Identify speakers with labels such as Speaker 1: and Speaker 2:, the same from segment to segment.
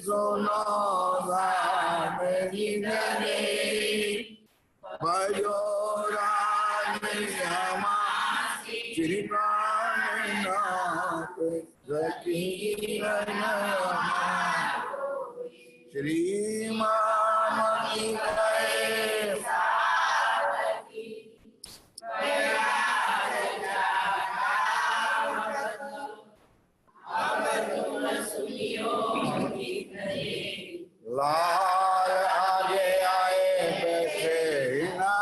Speaker 1: सुनो मेरी नरे भयो रानी हमारी श्री प्राणनाथ जकीरन श्री मामती लाल आगे आए बैठे ना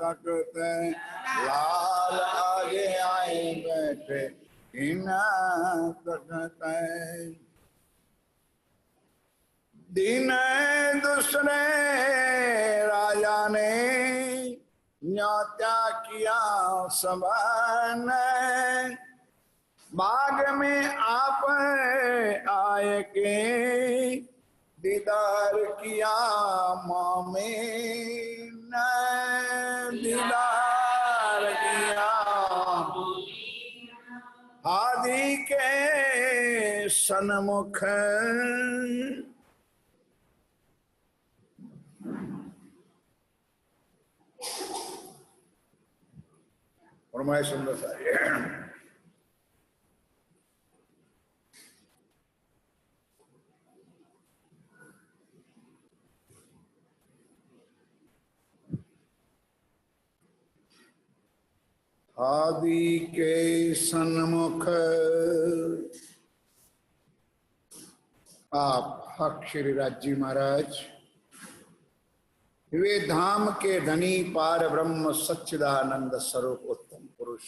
Speaker 1: तकते लाल आगे आए बैठे ना तकते दिन दूसरे राजा ने न्योता किया सबने बाग में आप आए के दीदार किया मामे ने दीदार किया आदि के सन्मुख और मैं सुंदर सा आदि के सन्मुख आप हक श्री राजी महाराज वे धाम के धनी पार ब्रह्म सच्चिदानंद स्वरूप उत्तम पुरुष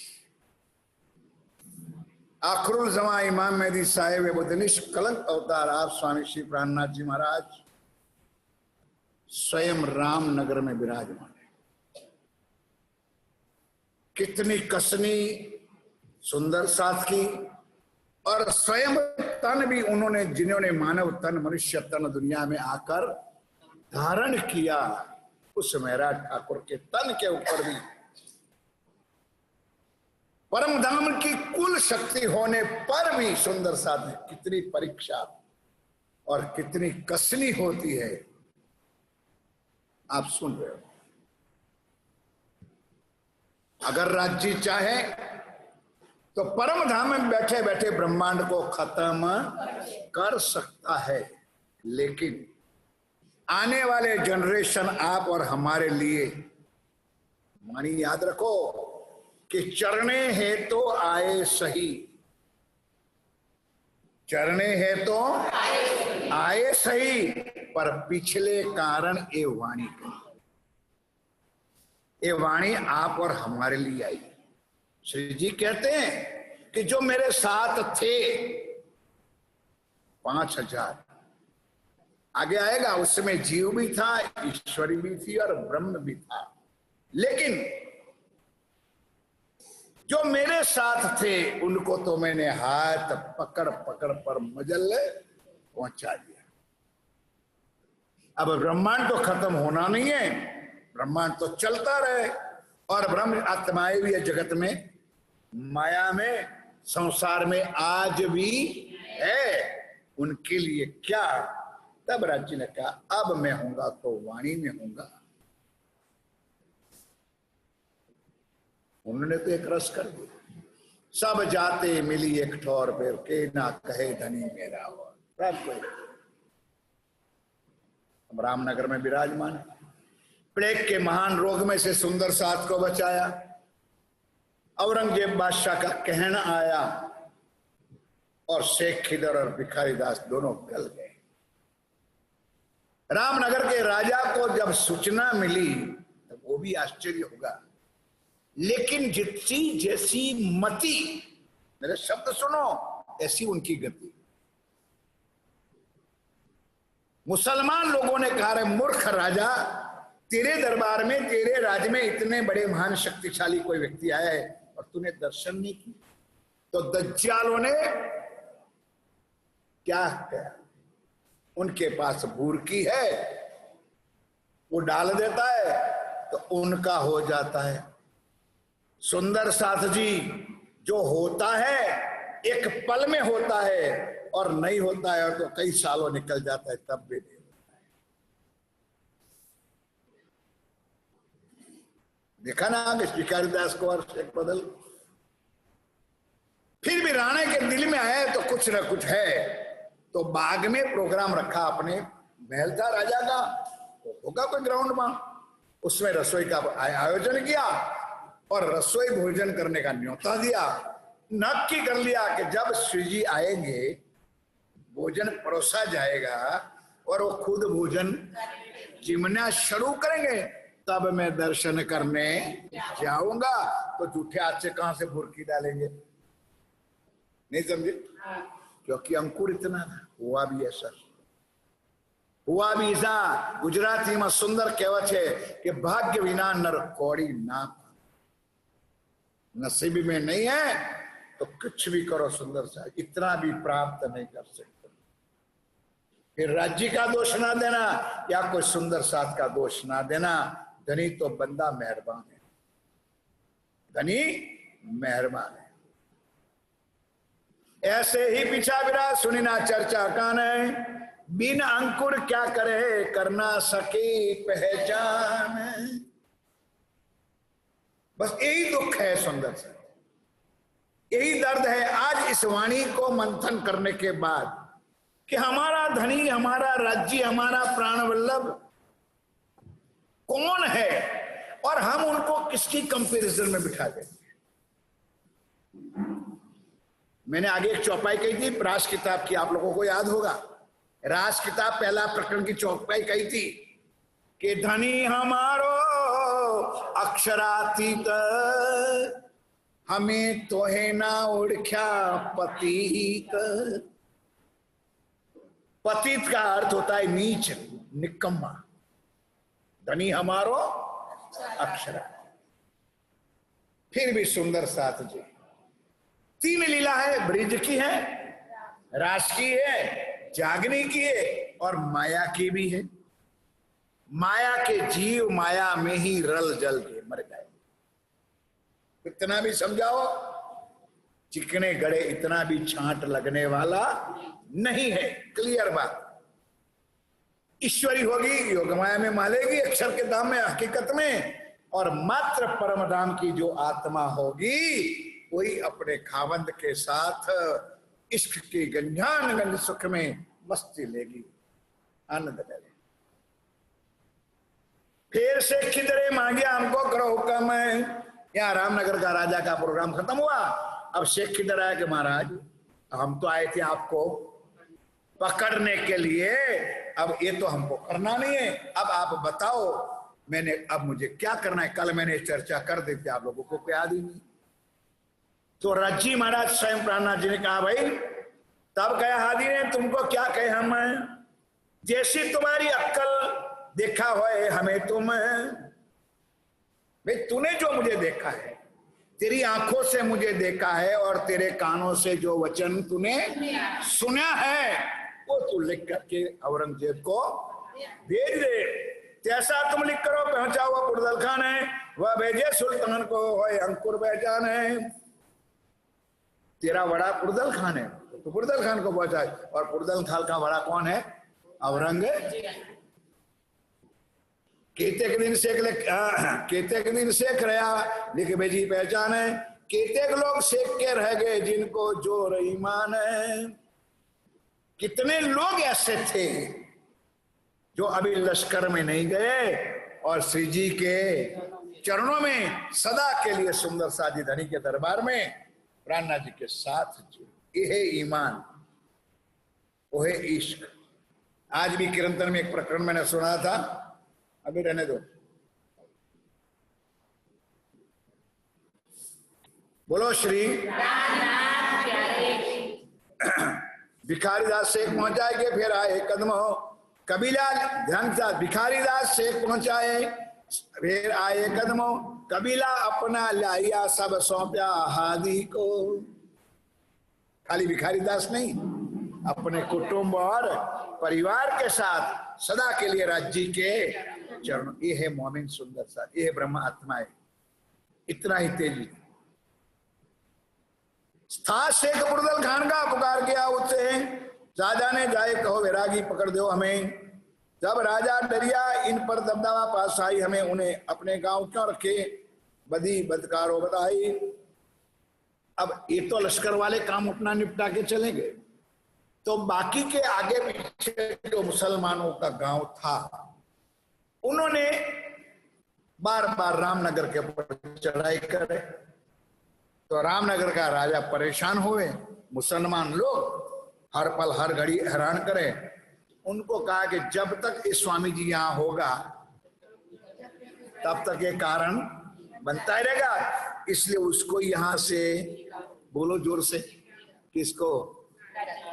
Speaker 1: आखरुल जमा इमाम मेहदी साहेब बुद्धनिश कलंक अवतार आप स्वामी श्री प्राणनाथ जी महाराज स्वयं रामनगर में विराजमान है। कितनी कसनी सुंदर सादगी और स्वयं तन भी उन्होंने जिन्होंने मानव तन मनुष्य तन दुनिया में आकर धारण किया उस महराज ठाकुर के तन के ऊपर भी परम धाम की कुल शक्ति होने पर भी सुंदर साधन कितनी परीक्षा और कितनी कसनी होती है आप सुन रहे हो। अगर राज्य चाहे तो परम धाम में बैठे बैठे ब्रह्मांड को खत्म कर सकता है, लेकिन आने वाले जनरेशन आप और हमारे लिए मानी याद रखो कि चरणे है तो आए सही, चरणे है तो आए सही, पर पिछले कारण ये वाणी का ये वाणी आप और हमारे लिए आई। श्री जी कहते हैं कि जो मेरे साथ थे 5000 आगे आएगा उसमें जीव भी था, ईश्वरी भी थी और ब्रह्म भी था, लेकिन जो मेरे साथ थे उनको तो मैंने हाथ पकड़ पकड़ पर मजल पहुंचा दिया। अब ब्रह्मांड तो खत्म होना नहीं है, ब्रह्मांड तो चलता रहे और ब्रह्म आत्माएं भी जगत में माया में संसार में आज भी है, उनके लिए क्या। तब राज्य ने कहा अब मैं हूंगा तो वाणी में हूंगा। उन्होंने तो एक रस कर दिया, सब जाते मिली एक ठौर पे के ना कहे धनी मेरा हो। अब रामनगर में विराजमान है, प्लेग के महान रोग में से सुंदर साथ को बचाया। औरंगजेब बादशाह का कहना आया और शेख खिदर और भिखारी दास दोनों गल गए। रामनगर के राजा को जब सूचना मिली तब वो भी आश्चर्य होगा, लेकिन जितनी जैसी मति, मेरे शब्द सुनो, ऐसी उनकी गति। मुसलमान लोगों ने कहा रे मूर्ख राजा, तेरे दरबार में तेरे राज्य में इतने बड़े महान शक्तिशाली कोई व्यक्ति आया है और तूने दर्शन नहीं किया। तो दज्जालों ने क्या किया, उनके पास बूरकी है, वो डाल देता है तो उनका हो जाता है। सुंदर साथ जी जो होता है एक पल में होता है, और नहीं होता है तो कई सालों निकल जाता है तब भी नहीं होता है। देखा ना कि भिखारी दास को और शेख बदल। फिर भी राणे के दिल में आया तो कुछ न कुछ है, तो बाग में प्रोग्राम रखा, अपने महल था राजा का, तो होगा कोई ग्राउंड में, उसमें रसोई का आयोजन किया और रसोई भोजन करने का न्योता दिया। नक्की कर लिया कि जब श्री जी आएंगे भोजन परोसा जाएगा और वो खुद भोजन चिमना शुरू करेंगे तब मैं दर्शन करने जाऊंगा। तो जूठे हाथ से कहां से बुरकी डालेंगे, नहीं समझे? क्योंकि अंकुर इतना था। हुआ भी ऐसा, हुआ भी ऐसा। गुजराती में सुंदर कहेवत है कि भाग्य विना नर कौड़ी ना, नसीब में नहीं है तो कुछ भी करो सुंदर सा, इतना भी प्राप्त नहीं कर सकते। फिर राज्य का दोष ना देना या कोई सुंदर साथ का दोष ना देना। धनी तो बंदा मेहरबान है, धनी मेहरबान है। ऐसे ही पीछा विरा सुनी ना चर्चा कान है, बिन अंकुर क्या करे करना सके पहचान। बस यही दुख है सुंदर से, यही दर्द है आज इस वाणी को मंथन करने के बाद कि हमारा धनी, हमारा राज्य, हमारा प्राण वल्लभ कौन है और हम उनको किसकी कंपैरिजन में बिठा देंगे। मैंने आगे एक चौपाई कही थी रास किताब की, आप लोगों को याद होगा। रास किताब पहला प्रकरण की चौपाई कही थी कि धनी हमारो अक्षरातीत, हमें तो है ना ओढ़ख्या पतित। पतित का अर्थ होता है नीच, निकम्मा। धनी हमारो अक्षरा। फिर भी सुंदर साथ जी, तीन लीला है, ब्रिज की है, रास की है, जागने की है और माया की भी है। माया के जीव माया में ही रल जल के मर गए। इतना भी समझाओ, चिकने गड़े इतना भी छांट लगने वाला नहीं है। क्लियर बात। ईश्वरी होगी योग माया में मालेगी, अक्षर के धाम में हकीकत में, और मात्र परम धाम की जो आत्मा होगी वही अपने खावंद के साथ इश्क के गंजान गंज सुख में मस्ती लेगी, आनंद लेगी। फिर से खिदरे मांगे हमको करो हुक्म। यहाँ रामनगर का राजा का प्रोग्राम खत्म हुआ। अब शेख किधर आया कि महाराज हम तो आए थे आपको पकड़ने के लिए, अब ये तो हमको करना नहीं है, अब आप बताओ मैंने अब मुझे क्या करना है। कल मैंने चर्चा कर दी थी, आप लोगों को याद ही नहीं। तो रज्जी महाराज स्वयं प्राणनाथ जी ने कहा भाई, तब कहा हादी ने तुमको क्या कहे हम, जैसी तुम्हारी अक्कल देखा होए हमें तुम। भाई तूने जो मुझे देखा है, तेरी आंखों से मुझे देखा है और तेरे कानों से जो वचन तूने सुना है वो तू लिख करके औरंगजेब को भेज दे। जैसा तुम लिख करो पहुंचा हुआ पुरदल खान है, वह भेजे सुल्तान को होए अंकुर पहचान है। तेरा बड़ा पुरदल खान है तो पुरदल खान को पहुंचाए, और पुरदल खान का बड़ा कौन है? औरंगजेब। केते दिन सेक रहा लिख भेजी पहचान है। केते लोग सेक के रह गए जिनको जोर ईमान है। कितने लोग ऐसे थे जो अभी लश्कर में नहीं गए और श्री जी के चरणों में सदा के लिए सुंदर साजी धनी के दरबार में प्राणनाथ जी के साथ जुड़े। ये है ईमान, वो है इश्क। आज भी किरंतन में एक प्रकरण मैंने सुना था, अभी रहने दो। बोलो श्री भिखारी दास शेख पहुंचाएंगे, फिर आए कदम हो कबीला। ध्यान से, भिखारी दास शेख पहुंचाए फिर आए कदम हो कबीला, अपना लाइया सब सौंपया हादी को। खाली भिखारी दास नहीं, अपने कुटुंब और परिवार के साथ सदा के लिए राज्य के चरण। ये है मोमिन सुंदर सा, ये है ब्रह्म आत्मा है। इतना ही तेजी था शेख बुरदल खान का, पुकार किया उससे, राजा ने जाए कहो वैरागी पकड़ दो हमें। जब राजा डरिया इन पर दबदबा पास आई, हमें उन्हें अपने गांव क्यों रखे, बदी बदकारो बताई। अब ये तो लश्कर वाले काम अपना निपटा के चले गए, तो बाकी के आगे पीछे जो मुसलमानों का गांव था, उन्होंने बार बार रामनगर के ऊपर चढ़ाई करे। तो रामनगर का राजा परेशान हुए, मुसलमान लोग हर पल हर घड़ी हैरान करें। उनको कहा कि जब तक इस स्वामी जी यहाँ होगा तब तक ये कारण बनता ही रहेगा, इसलिए उसको यहां से, बोलो जोर से, किसको,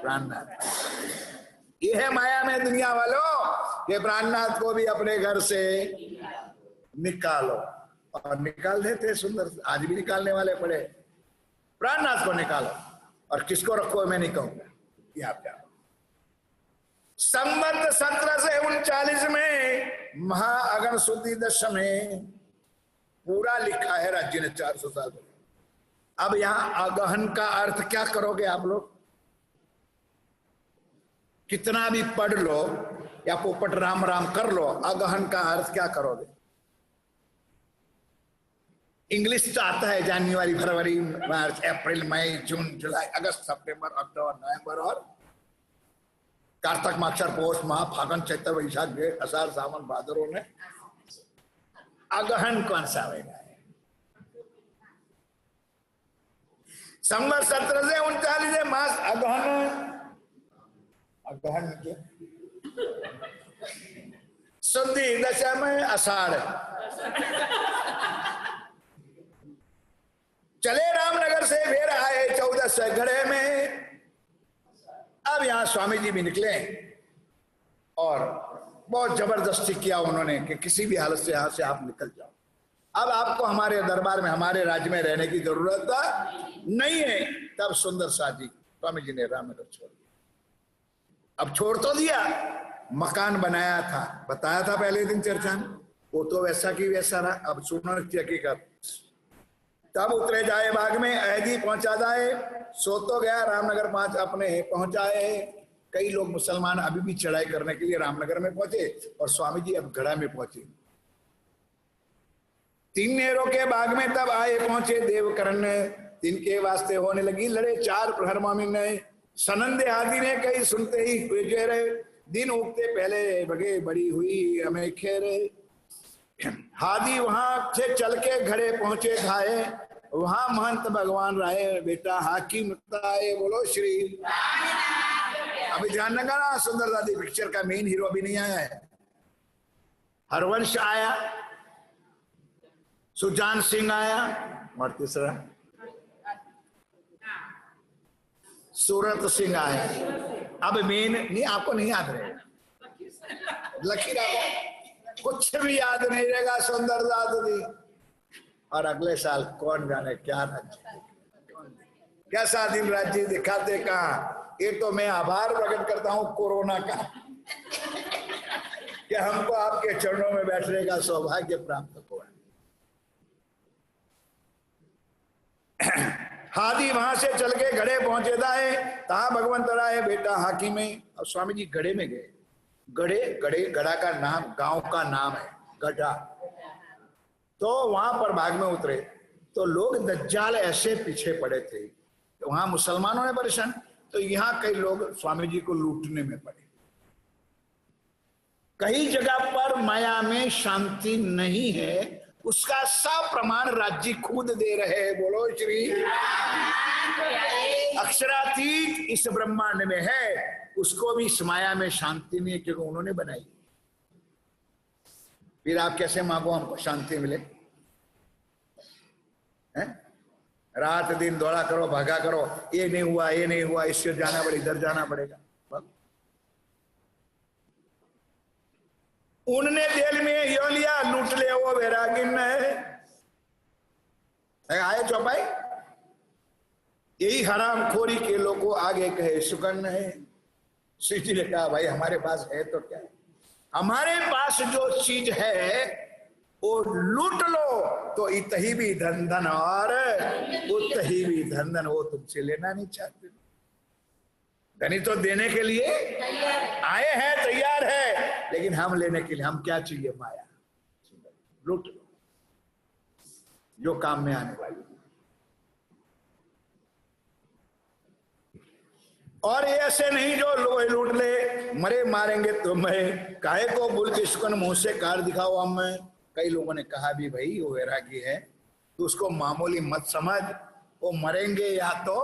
Speaker 1: प्राणनाथ। ये है माया में दुनिया वालों, ये प्राणनाथ को भी अपने घर से निकालो, और निकाल देते सुंदर, आज भी निकालने वाले पड़े। प्राणनाथ को निकालो, और किसको रखो मैं नहीं कहूंगा। संवत 1739 में महाअगन शुद्धि दश में पूरा लिखा है राज्य ने 400 साल पहले। अब यहां अगहन का अर्थ क्या करोगे आप लोग? कितना भी पढ़ लो या पोपट राम राम कर लो, अगहन का अर्थ क्या करोगे? इंग्लिश तो आता है, जनवरी फरवरी मार्च अप्रैल मई जून जुलाई अगस्त सितंबर अक्टूबर नवंबर और कार्तक माक्षर पौष माह फागुन चैत्र वैशाख जेठ आषाढ़ सावन भादरों में अगहन कौन सा होगा? संवत 1739 मास अगहन, अगहन के शुद्धि दशा में आषाढ़। चले रामनगर से फिर आए 14 सैकड़े में। अब यहां स्वामी जी भी निकले और बहुत जबरदस्ती किया उन्होंने कि किसी भी हालत से यहां से आप निकल जाओ, अब आपको हमारे दरबार में, हमारे राज्य में रहने की जरूरत नहीं है। तब सुंदर सा जी स्वामी जी ने रामनगर छोड़ दिया। अब छोड़ तो दिया, मकान बनाया था, बताया था पहले दिन चर्चा में, वो तो वैसा की वैसा रहा। अब सुनो की हकीकत। तब उतरे जाए बाग में, अहदी पहुंचा जाए, सो तो गया रामनगर 5 अपने पहुंचाए। कई लोग मुसलमान अभी भी चढ़ाई करने के लिए रामनगर में पहुंचे, और स्वामी जी अब गढ़ा में पहुंचे। 3 नेरों के बाग में तब आए पहुंचे देवकर्ण, तिनके वास्ते होने लगी लड़े 4 प्रहर मामिन ने। सनंदे आदि ने कई सुनते ही हुए रहे, दिन उगते पहले बगे बड़ी हुई हमें खेरे। हादी वहां से चल के घड़े पहुंचे खाए, वहां महंत भगवान राय बेटा हाकिम ताए। बोलो श्री। अभी ध्यान लगा, सुंदर दादी पिक्चर का मेन हीरो अभी नहीं आया है। हरवंश आया, सुजान सिंह आया, और तीसरा सूरत सिंह आया। अब मेन नहीं, आपको नहीं याद रहेगा, लकीरा कुछ भी याद नहीं रहेगा सुंदर दादी। और अगले साल कौन जाने क्या राज्य, कैसा दिन राज्य दिखाते कहाँ। ये तो मैं आभार प्रकट करता हूं कोरोना का कि हमको आपके चरणों में बैठने का सौभाग्य प्राप्त हुआ। हादी वहां से चल के घड़े पहुंचे दाए, तहा भगवंत राय बेटा हाकिम में। अब स्वामी जी घड़े में गए। गढ़े गढ़ा का नाम गांव का नाम है गढ़ा। तो वहां पर बाग में उतरे तो लोग दज्जाल ऐसे पीछे पड़े थे, तो वहां मुसलमानों ने परेशान, तो यहाँ कई लोग स्वामी जी को लूटने में पड़े। कई जगह पर माया में शांति नहीं है, उसका सब प्रमाण राज्य खुद दे रहे हैं। बोलो श्री। अक्षरातीत इस ब्रह्मांड में है, उसको भी इस माया में शांति नहीं है, क्योंकि उन्होंने बनाई। फिर आप कैसे मांगो हमको शांति मिले? हैं? रात दिन दौड़ा करो, भागा करो, ये नहीं हुआ, ये नहीं हुआ, इससे जाना पड़ेगा, इधर जाना पड़ेगा। उनने दिल में यो लिया, लूट ले वो वैरागिन आए चौपाई। यही हराम खोरी के लोगों आगे कहे सुकन है। श्री जी ने कहा भाई हमारे पास है तो क्या, हमारे पास जो चीज है वो लूट लो तो इत ही भी धन धन और उत ही भी धन धन, वो तुमसे लेना नहीं चाहते। धनी तो देने के लिए आए हैं, तैयार है, लेकिन हम लेने के लिए, हम क्या चाहिए? माया। लूट लो जो काम में आने वाली। और ये ऐसे नहीं जो लोग लूट ले, मरे मारेंगे तुम्हें, काहे को बुल किसकन मुंह से कार दिखाओ हमें। कई लोगों ने कहा भी भाई वो वैरागी है तो उसको मामूली मत समझ, वो मरेंगे या तो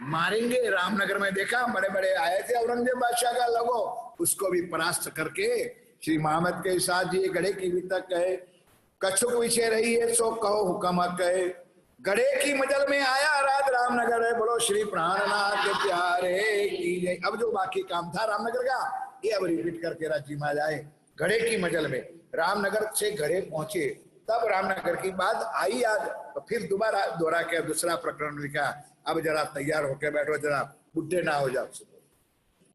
Speaker 1: मारेंगे। रामनगर में देखा, बड़े बड़े आए थे औरंगजेब बादशाह का लगो, उसको भी परास्त करके श्री मोहम्मद के साथ जी गड़े की भी तक कहे, कछुक विषय रही है सो कहो हुक्म कहे, गड़े की मजल में आया रात रामनगर है, बोलो श्री प्राणनाथ के प्यारे की। अब जो बाकी काम था रामनगर का, ये अब रिपीट करके राज्य में जाए। गड़े की मजल में रामनगर से गड़े पहुंचे, तब रामनगर की बात आई याद, तो फिर दोबारा दोहरा के दूसरा प्रकरण लिखा। अब जरा तैयार होके बैठो, जरा बुढ़े ना हो जाओ।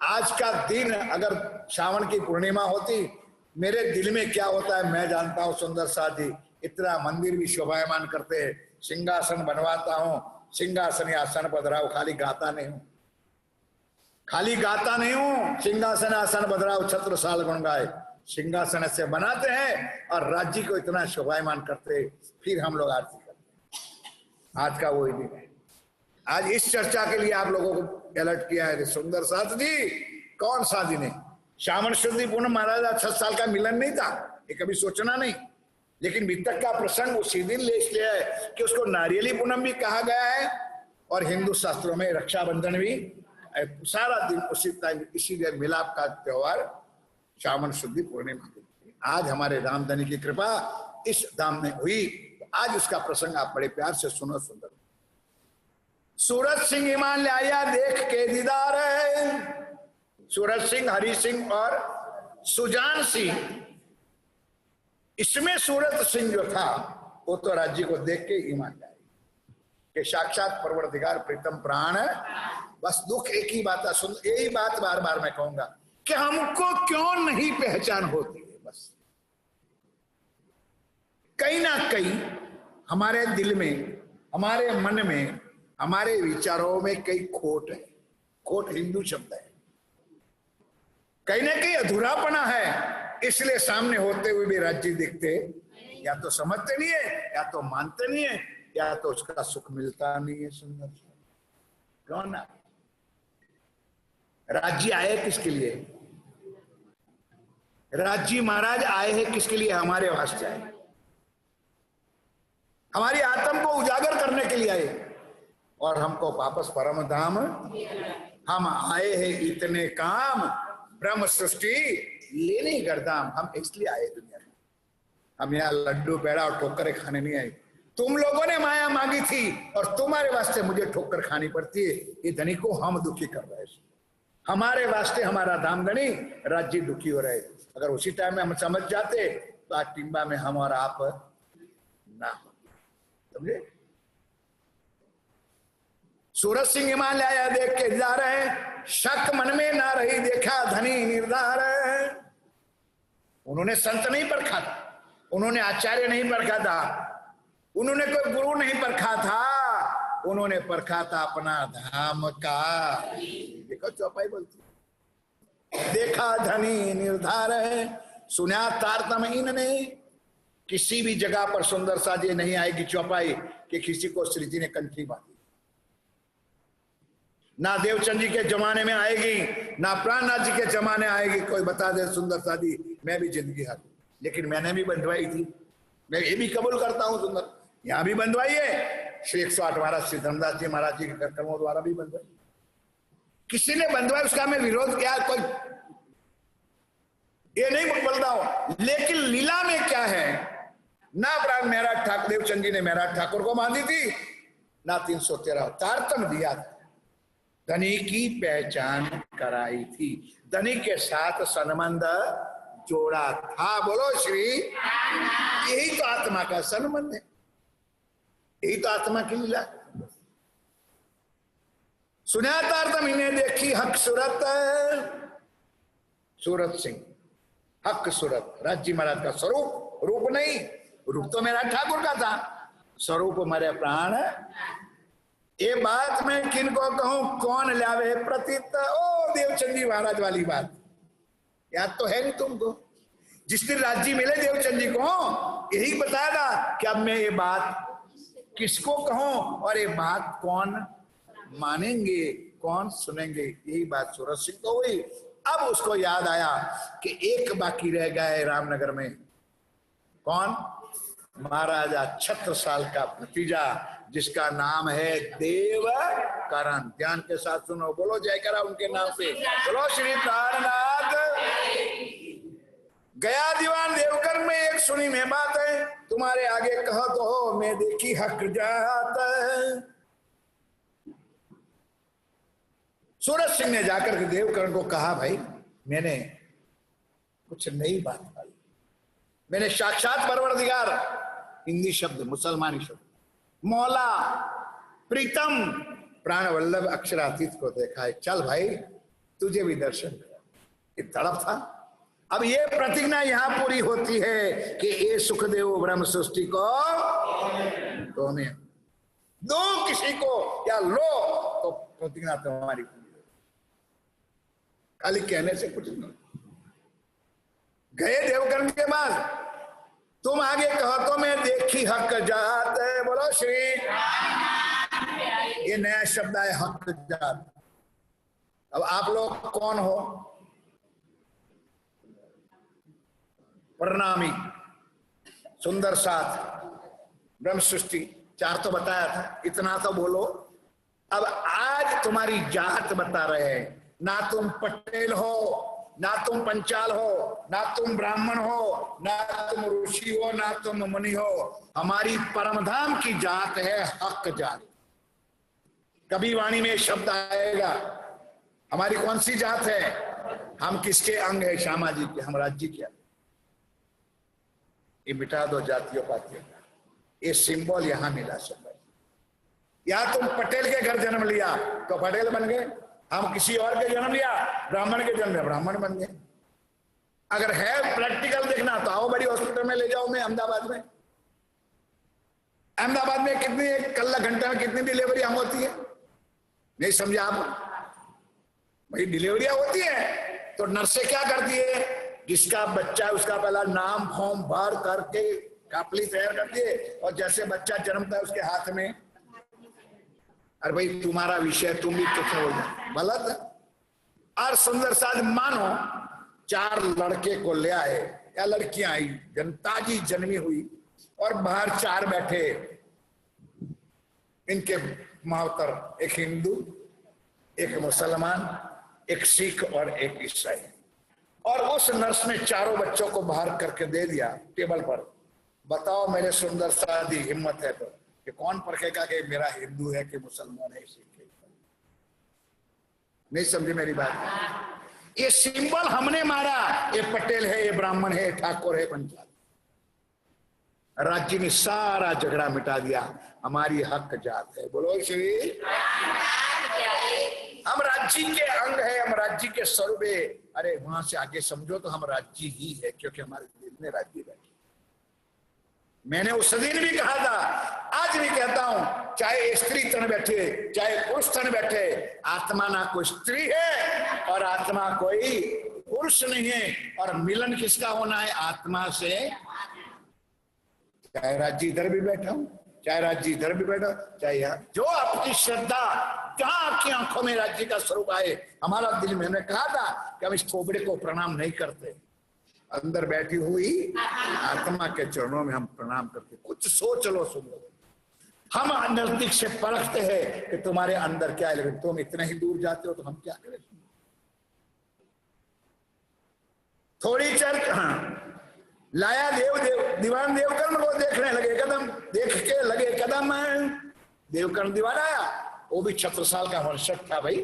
Speaker 1: आज का दिन अगर श्रावण की पूर्णिमा होती, मेरे दिल में क्या होता है मैं जानता हूँ। सुंदर साथी इतना मंदिर भी शोभायमान करते हैं, सिंहासन बनवाता हूँ, सिंहासन आसन पधराओ, खाली गाता नहीं हूँ, खाली गाता नहीं हूँ। सिंहासन आसन बदराव छत्र साल गुण गाए, सिंहासन से बनाते हैं और राज्य को इतना शोभायमान करते, फिर हम लोग आरती करते हैं। आज का वही दिन है। आज इस चर्चा के लिए आप लोगों को अलर्ट किया है सुंदर साथ जी। कौन सा दिन है? श्रावण शुद्धि पूनम महाराजा 6 साल का मिलन नहीं था, ये कभी सोचना नहीं, लेकिन वितक का प्रसंग उसी दिन ले इसलिए है कि उसको नारियली पूनम भी कहा गया है, और हिंदू शास्त्रों में रक्षाबंधन भी। सारा दिन उसी टाइम इसी दिन मिलाप का त्योहार श्रावण शुद्धि पूर्णिमा। आज हमारे रामधनी की कृपा इस धाम में हुई, तो आज उसका प्रसंग आप बड़े प्यार से सुनो। सुंदर सूरज सिंह ईमान ले आया देख के दीदार है, सूरज सिंह, हरि सिंह और सुजान सिंह। इसमें सूरज सिंह जो था वो तो राज्य को देख के ईमान लाए कि साक्षात परवरदिगार प्रीतम प्राण। बस दुख एक ही बात है, सुन, यही बात बार बार मैं कहूंगा कि हमको क्यों नहीं पहचान होती है। बस कहीं ना कहीं हमारे दिल में, हमारे मन में, हमारे विचारों में कई खोट है। खोट हिंदू शब्द है, कहीं ना कहीं अधूरापना है, इसलिए सामने होते हुए भी राज्य देखते या तो समझते नहीं है, या तो मानते नहीं है, या तो उसका सुख मिलता नहीं है। सुंदर कौन ना, राज्य आए किसके लिए? राज्य महाराज आए हैं किसके लिए? हमारे वास्ते आए, हमारी आत्म को उजागर करने के लिए आए, और हमको वापस परम धाम। हम आए हैं इतने काम, ब्रह्म सृष्टि लेने गर्दाम। हम इसलिए आए दुनिया में, हम यहाँ लड्डू पेड़ा और ठोकरें खाने नहीं आए। तुम लोगों ने माया मांगी थी और तुम्हारे वास्ते मुझे ठोकर खानी पड़ती है। ये धनी को हम दुखी कर रहे हैं, हमारे वास्ते हमारा धाम धनी राज्य दुखी हो रहे। अगर उसी टाइम में हम समझ जाते तो आज टिम्बा में हम और आप ना होते, समझे? सूरज सिंह ईमान लाया देख के जा रहे, शक मन में ना रही, देखा धनी निर्धार। उन्होंने संत नहीं परखा था, उन्होंने आचार्य नहीं परखा था, उन्होंने कोई गुरु नहीं परखा था, उन्होंने परखा था अपना धाम का। देखो चौपाई बोलती, देखा धनी निर्धार है, सुना तारतम इनने। किसी भी जगह पर सुंदर सा ये नहीं आएगी चौपाई कि किसी को श्री जी ने कंठी बांधी, ना देवचंद जी के जमाने में आएगी, ना प्राणनाथ जी के जमाने आएगी। कोई बता दे सुंदर सादी मैं भी जिंदगी हार, लेकिन मैंने भी बंधवाई थी, मैं ये भी कबूल करता हूं। सुंदर यहां भी बंधवाई है, श्री 108 महाराज श्री धर्मदास जी महाराज जी के कर्मों द्वारा भी बंधवाई, किसी ने बंधवाई, उसका मैं विरोध किया, कोई ये नहीं बोलता हूं। लेकिन लीला में क्या है, ना प्राण मेहराज ठाकुर, देवचंद जी ने मेहराज ठाकुर को बांधी थी, ना 313 तारतम दिया था, धनी की पहचान कराई थी, धनी के साथ संबंध जोड़ा था। बोलो श्री, यही तो आत्मा का संबंध है, यही तो आत्मा की लीला। सुना तारतम इन्हें देखी हक सूरत, सूरत सिंह हक सूरत, राज्य महाराज का स्वरूप, रूप नहीं, रूप तो मेरा ठाकुर का था, स्वरूप मरे प्राण। ये बात मैं किनको कहूं, कौन लावे प्रतीत। ओ देवचंद महाराज वाली बात याद तो है नहीं तुमको। जिस दिन राज्य मिले देवचंद जी को, यही बताया कि अब मैं ये बात किसको कहूं और ये बात कौन मानेंगे, कौन सुनेंगे। यही बात सूरज सिंह को हुई। अब उसको याद आया कि एक बाकी रह गया है रामनगर में। कौन? महाराजा छत्रसाल का भतीजा, जिसका नाम है देवकरण। ध्यान के साथ सुनो, बोलो जय करा उनके नाम पे, बोलो श्री प्राणनाथ। गया दीवान देवकर में एक सुनी में बात है, तुम्हारे आगे कहो तो हो, मैं देखी हक जात। सूरज सिंह ने जाकर के देवकरण को कहा, भाई मैंने कुछ नई बात पाई। मैंने साक्षात परवरदिगार, हिंदी शब्द मुसलमानी शब्द, मौला प्रीतम प्राण वल्लभ अक्षरातीत को देखा है। चल भाई तुझे भी दर्शन करा। ये तड़प था। अब ये प्रतिज्ञा यहां पूरी होती है कि ये सुखदेव ब्रह्म सृष्टि को तो में दो किसी को या लो, तो प्रतिज्ञा तुम्हारी खाली कहने से कुछ नहीं। गए देवकर्ण के बाद, तुम आगे कहो तो मैं देखी हक जात। बोलो श्री, ये नया शब्द है हक जात। अब आप लोग कौन हो? प्रणामी, सुंदर साथ, ब्रह्म सृष्टि, चार तो बताया था, इतना तो बोलो। अब आज तुम्हारी जात बता रहे हैं। ना तुम पटेल हो, ना तुम पंचाल हो, ना तुम ब्राह्मण हो, ना तुम ऋषि हो, ना तुम मुनि हो। हमारी परमधाम की जात है हक जात। कभी वाणी में शब्द आएगा। हमारी कौन सी जात है? हम किसके अंग है? श्यामा जी के, हम राज्य के। ये मिटा दो जातियों पातियों का, ये सिंबल यहां मिला सब। या तुम पटेल के घर जन्म लिया तो पटेल बन गए, हम किसी और के जन्म लिया, ब्राह्मण के जन्म ब्राह्मण बन गए। अगर है प्रैक्टिकल देखना तो आओ, बड़ी हॉस्पिटल में ले जाओ। मैं अहमदाबाद में, अहमदाबाद में कितनी कल्ला घंटे में कितनी डिलीवरी हम होती है? नहीं समझा आप? भाई डिलीवरियां होती है तो नर्सें क्या करती है? जिसका बच्चा है उसका पहला नाम फॉर्म भर करके कापली तैयार करती है, और जैसे बच्चा जन्मता है उसके हाथ में, अरे भाई तुम्हारा विषय, तुम भी कुछ हो जाए गलत। और सुंदर साज मानो 4 लड़के को ले आए या लड़कियां आई, जनताजी जन्मी हुई, और बाहर 4 बैठे। इनके मावतर एक हिंदू, एक मुसलमान, एक सिख और एक ईसाई। और उस नर्स ने चारों बच्चों को बाहर करके दे दिया टेबल पर। बताओ मेरे सुंदर सादी हिम्मत है तो कि कौन परखेगा कि मेरा हिंदू है कि मुसलमान है, सिख है? नहीं समझे मेरी बात? ये सिंबल हमने मारा, ये पटेल है, ये ब्राह्मण है, ठाकुर है, पंचाल। राज्य ने सारा झगड़ा मिटा दिया। हमारी हक जात है। बोलो श्री, हम राज्य के अंग है, हम राज्य के स्वरूप है। अरे वहां से आगे समझो तो हम राज्य ही है, क्योंकि हमारे दिल में राज्य बैठे। मैंने उस दिन भी कहा था, आज भी कहता हूं, चाहे स्त्री तन बैठे, चाहे पुरुष तन बैठे, आत्मा ना कोई स्त्री है और आत्मा कोई पुरुष नहीं है। और मिलन किसका होना है? आत्मा से। चाहे राज्य इधर भी बैठा हूं, चाहे राज्य इधर भी बैठा, चाहे यहाँ, जो आपकी श्रद्धा, जहां आपकी आंखों में राज्य का स्वरूप आए। हमारा दिल में, हमने कहा था कि हम इस खोपड़े को प्रणाम नहीं करते, अंदर बैठी हुई आत्मा के चरणों में हम प्रणाम करते। कुछ सोच लो, सुन लो। हम नजदीक से परखते हैं कि तुम्हारे अंदर क्या है, लेकिन तुम इतने ही दूर जाते हो तो हम क्या करें? थोड़ी चर्चा लाया दीवान देवकर्ण को देखने लगे कदम, देख के लगे कदम। देवकर्ण दीवान आया, वो भी छत्रसाल का वंशज था भाई,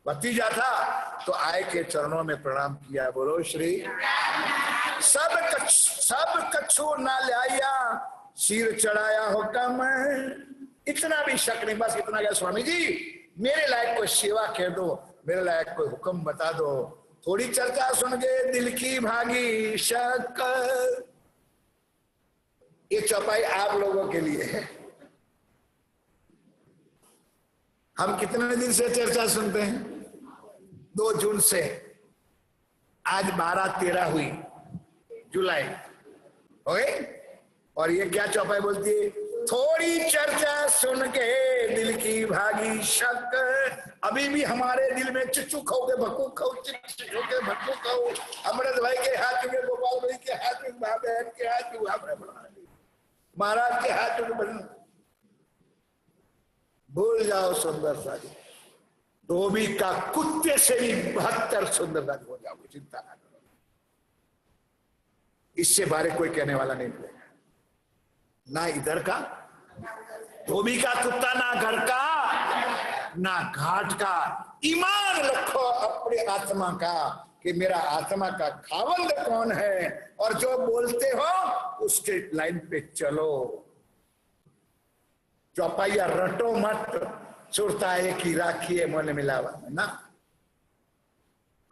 Speaker 1: भतीजा था। तो आए के चरणों में प्रणाम किया। बोलो श्री, सब कछु ना लाया, सिर चढ़ाया हुक्म। इतना भी शक नहीं, बस इतना क्या स्वामी जी मेरे लायक कोई सेवा कह दो, मेरे लायक कोई हुक्म बता दो। थोड़ी चर्चा सुन के दिल की भागी शक। ये चौपाई आप लोगों के लिए है। हम कितने दिन से चर्चा सुनते हैं? 2 जून से, आज 12-13 हुई जुलाई हो गई। और ये क्या चौपाई बोलती है? थोड़ी चर्चा सुन के दिल की भागी शक। अभी भी हमारे दिल में चिच्चू खाओ के भक्कू खाओ, चिच्चू के भक्कू खाओ। अमृत भाई के हाथ में, गोपाल भाई के हाथ में, बहन के हाथ में, महाराज के हाथ में, भूल जाओ सुंदर सा। धोबी का कुत्ते से भी 72 सुंदरता हो जाओगे, चिंता ना करो। इससे बारे कोई कहने वाला नहीं मिलेगा, ना इधर का धोबी का कुत्ता, ना घर का, ना घाट का। ईमान रखो अपने आत्मा का कि मेरा आत्मा का खावंद कौन है, और जो बोलते हो उसके लाइन पे चलो। चौपाइया रटो मत, सुरता एक ही राखिए मन मिलावा ना।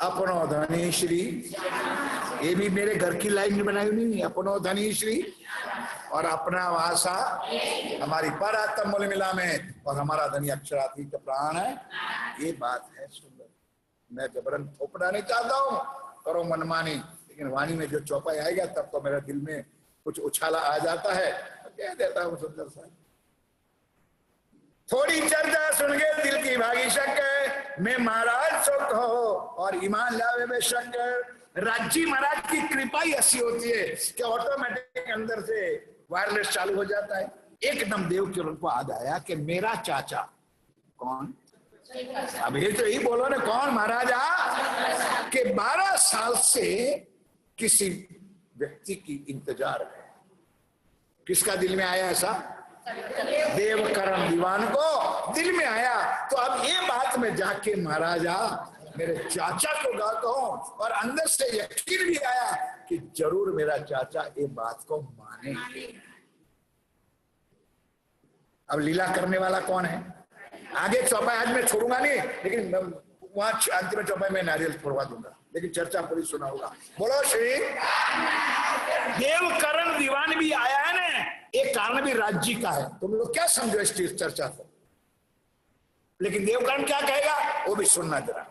Speaker 1: अपनो धनी श्री, ये भी मेरे घर की लाइन बनाई नहीं। अपनो धनी श्री और अपना भाषा हमारी परात्म मूल मिला में, और हमारा धनी अक्षरातीत प्राण है। ये बात है सुंदर। मैं जबरन थोपना नहीं चाहता हूँ, करो मनमानी, लेकिन वाणी में जो चौपाई आएगा तब तो मेरे दिल में कुछ उछाला आ जाता है, कह देता हूँ सुंदर सा। थोड़ी चर्चा सुन के दिल की भागी शक, मैं महाराज सुख हो और ईमान लावे में शक। राज्य महाराज की कृपा ही ऐसी होती है कि ऑटोमेटिक अंदर से वायरलेस चालू हो जाता है। एकदम देव के उनको याद आया कि मेरा चाचा कौन, अब ये तो यही बोलो ना, कौन? महाराजा के 12 साल से किसी व्यक्ति की इंतजार है। किसका दिल में आया ऐसा? देवकरण दीवान को दिल में आया। तो अब ये बात में जाके महाराजा मेरे चाचा को गाता हूं, और अंदर से यकीन भी आया कि जरूर मेरा चाचा ये बात को मानेंगे। अब लीला करने वाला कौन है? आगे चौपाई आज मैं छोड़ूंगा नहीं, लेकिन वहां अंतिम चौपाई में नारियल छोड़वा दूंगा, लेकिन चर्चा पूरी सुना होगा। बोलो श्री। देवकरण दीवान भी आया है ना, एक कारण भी राज्य का है। तुम लोग क्या समझो इस चर्चा को? लेकिन देवकरण क्या कहेगा वो भी सुनना जरा।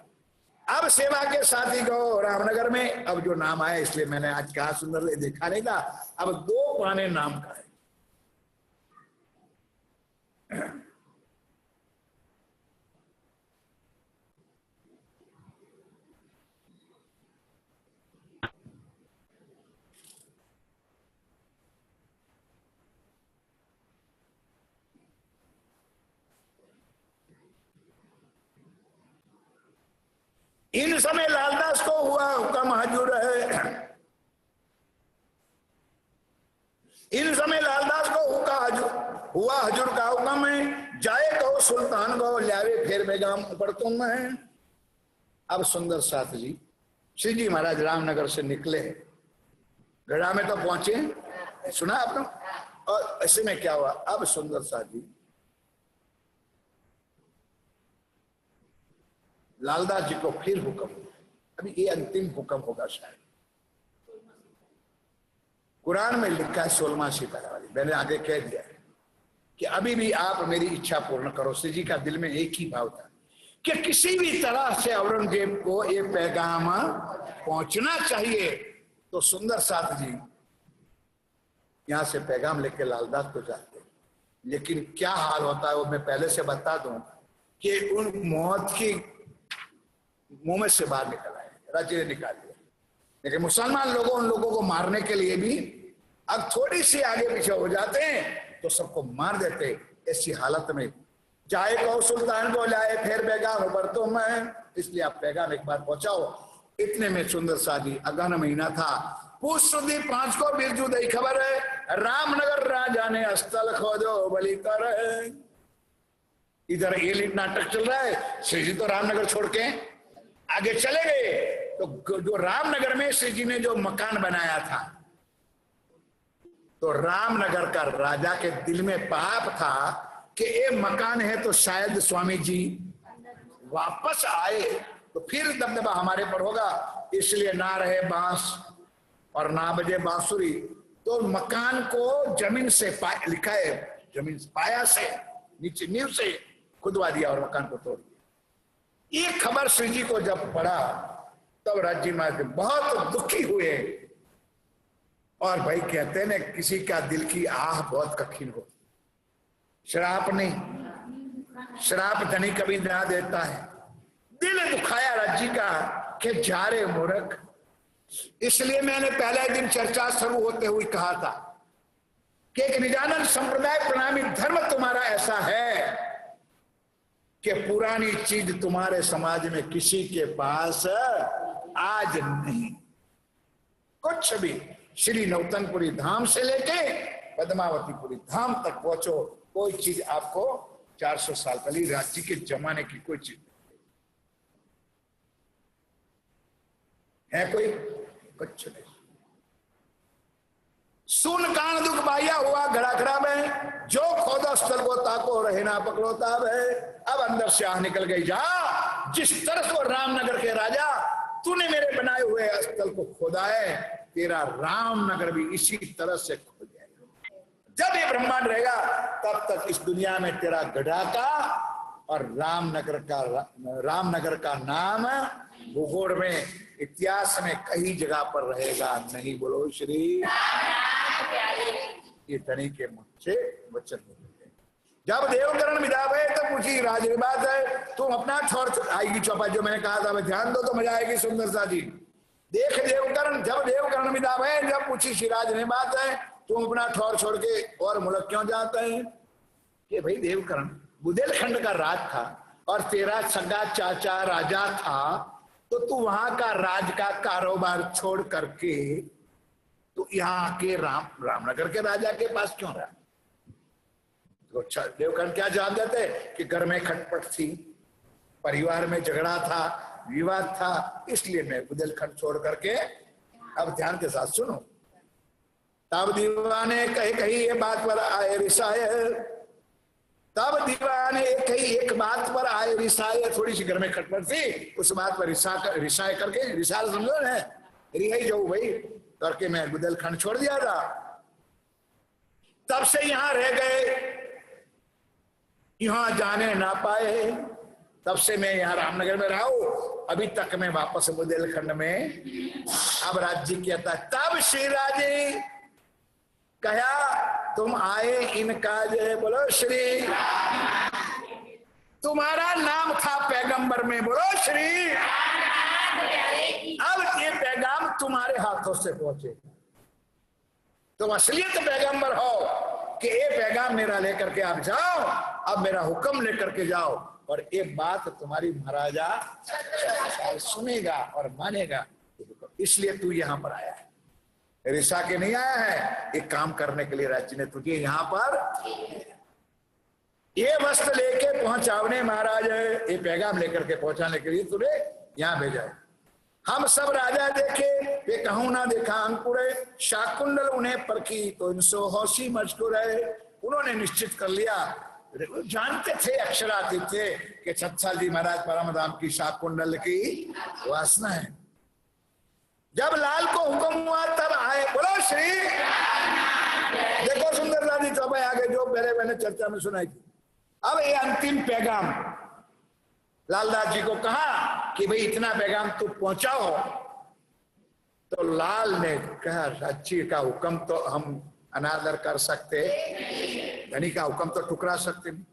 Speaker 1: अब सेवा के साथी को रामनगर में, अब जो नाम आया इसलिए मैंने आज कहा, सुंदर देखा नहीं था। अब 2 पुराने नाम का है। इन समय लालदास को हुआ हुक्म हजूर है, इन समय लालदास को हुआ हजूर का हुक्म है, जाए कहो सुल्तान को लावे फिर बेगाम ऊपर तुम है। अब सुंदर साथ जी श्री जी महाराज रामनगर से निकले, गढ़ा में तो पहुंचे, सुना आपने? और ऐसे में क्या हुआ? अब सुंदर साथ जी लालदास जी को फिर हुक्म, अभी ये अंतिम हुक्म होगा शायद। कुरान में लिखा है 16वां सिपारा वाली, मैंने आगे कह दिया है कि अभी भी आप मेरी इच्छा पूर्ण करो। श्री जी का दिल में एक ही भाव था कि किसी भी तरह से औरंगजेब को ये पैगाम पहुंचना चाहिए। तो सुंदर साथ जी यहां से पैगाम लेके लालदास को जाते, लेकिन क्या हाल होता है वो मैं पहले से बता दूं कि उन मौत की मुंह में से बाहर निकल आए, राज्य ने निकाल दिया। लेकिन मुसलमान लोगों उन लोगों को मारने के लिए भी अब थोड़ी सी आगे पीछे हो जाते हैं तो सबको मार देते। ऐसी हालत में चाहे कहो सुल्तान को लाए फिर पैगाम ऊपर तो मैं, इसलिए आप पैगाम एक बार पहुंचाओ। इतने में सुंदर शादी अगहन महीना था, पुष सुदी 5 को बिरजू दई खबर है, रामनगर राजा ने स्थल खोजो बलि कर। इधर ये नाटक चल रहा है, श्री जी तो रामनगर छोड़ के आगे चले गए। तो जो रामनगर में श्री जी ने जो मकान बनाया था, तो रामनगर का राजा के दिल में पाप था कि ये मकान है तो शायद स्वामी जी वापस आए तो फिर दबदबा हमारे पर होगा, इसलिए ना रहे बांस और ना बजे बांसुरी। तो मकान को जमीन से लिखा है, जमीन पाया से नीचे नींव से खुदवा दिया और मकान को तोड़ दिया। ये खबर श्री जी को जब पड़ा तब राज्य महाराज बहुत दुखी हुए। और भाई कहते हैं किसी का दिल की आह बहुत कठिन हो, श्राप नहीं, श्राप धनी कभी ना देता है। दिल दुखाया राज्य का कि जा रे मूर्ख। इसलिए मैंने पहले दिन चर्चा शुरू होते हुए कहा था कि एक निजानंद संप्रदाय प्रणामी धर्म तुम्हारा ऐसा है कि पुरानी चीज तुम्हारे समाज में किसी के पास आज नहीं। कुछ भी श्री नौतनपुरी धाम से लेके पद्मावतीपुरी धाम तक पहुंचो, कोई चीज आपको 400 साल पहले राज्य के जमाने की कोई चीज है, कोई कुछ नहीं। सुन कान दुख बाया हुआ घड़ा खड़ा में, जो खोदा स्थल को ताको रहे ना पकड़ोता है। अब अंदर से आह निकल गई जा, जिस तरह को रामनगर के राजा तूने मेरे बनाए हुए स्थल को खोदा है, तेरा रामनगर भी इसी तरह से खो जाएगा। जब ये ब्रह्मांड रहेगा तब तक इस दुनिया में तेरा गढ़ा का और रामनगर का नाम भूगोल में, इतिहास में कई जगह पर रहेगा नहीं। बोलो श्री। ये धनी के मुख से वचन बोले। जब देवकरण विदा भय तो पूछी राज की बात है, तुम अपना छोड़ आएगी चौपाई जो मैंने कहा था, ध्यान दो तो मजा आएगी सुंदर सा जी। देख देवकरण, जब देवकरण विदा भय, जब पूछी श्रीराज ने बात है, तुम अपना ठौर छोड़ के और मुल्क क्यों जाते हैं? कि भाई देवकरण बुंदेलखंड का राज था और तेरा सगा चाचा राजा था, तो तू वहां का राज का कारोबार छोड़ करके तो यहाँ के रामनगर के राजा के पास क्यों रहा? तो देवकर्ण क्या जवाब देते कि घर में खटपट थी, परिवार में झगड़ा था, विवाद था, इसलिए मैं बुंदेलखंड छोड़ करके। अब ध्यान के साथ सुनो। तब दीवाने कही कही ये बात पर आए रिसाए, तब दीवाने कही एक बात पर आए रिसाए। थोड़ी सी घर में खटपट थी, उस बात पर रिसाए करके, रिसा समझो ना, रिहाई जाऊ भाई करके मैं बुंदेलखंड छोड़ दिया था। तब से यहां रह गए, यहां जाने ना पाए, तब से मैं यहां रामनगर में रहा हूं, अभी तक मैं वापस बुंदेलखंड में। अब राज्य कहता है, तब श्री राजे कहा तुम आए इनका जय। बोलो श्री। तुम्हारा नाम था पैगंबर में, बोलो श्री। अब ये पैगाम तुम्हारे हाथों से पहुंचे, तुम असलियत पैगंबर हो कि ये पैगाम मेरा लेकर के आप जाओ, अब मेरा हुक्म लेकर के जाओ, और ये बात तुम्हारी महाराजा सुनेगा और मानेगा। इसलिए तू यहां पर आया है, रिसा के नहीं आया है, एक काम करने के लिए राज्य ने तुझे यहां पर ये वस्त्र लेके पहुंचावने, महाराज ये पैगाम लेकर के पहुंचाने के लिए तुझे यहां भेजा है। हम सब राजा देखे वे कहूं ना देखा अंकुरे, शाकुंडल उन्हें परखी तो इनसो होशी मजकुरे। उन्होंने निश्चित कर लिया, जानते थे अक्षरातीत थे कि छत्साल जी महाराज परमधाम की शाकुंडल की वासना है। जब लाल को हुक्म हुआ तब आए। बोलो श्री। देखो सुंदरलाल जी चौपाई आगे जो पहले मैंने चर्चा में सुनाई थी। अब ये अंतिम पैगाम लालदास जी को कहा कि भाई इतना पैगाम तू पहुंचाओ। तो लाल ने कहा राज्य का हुक्म तो हम अनादर कर सकते, धनी का हुक्म तो ठुकरा सकते नहीं।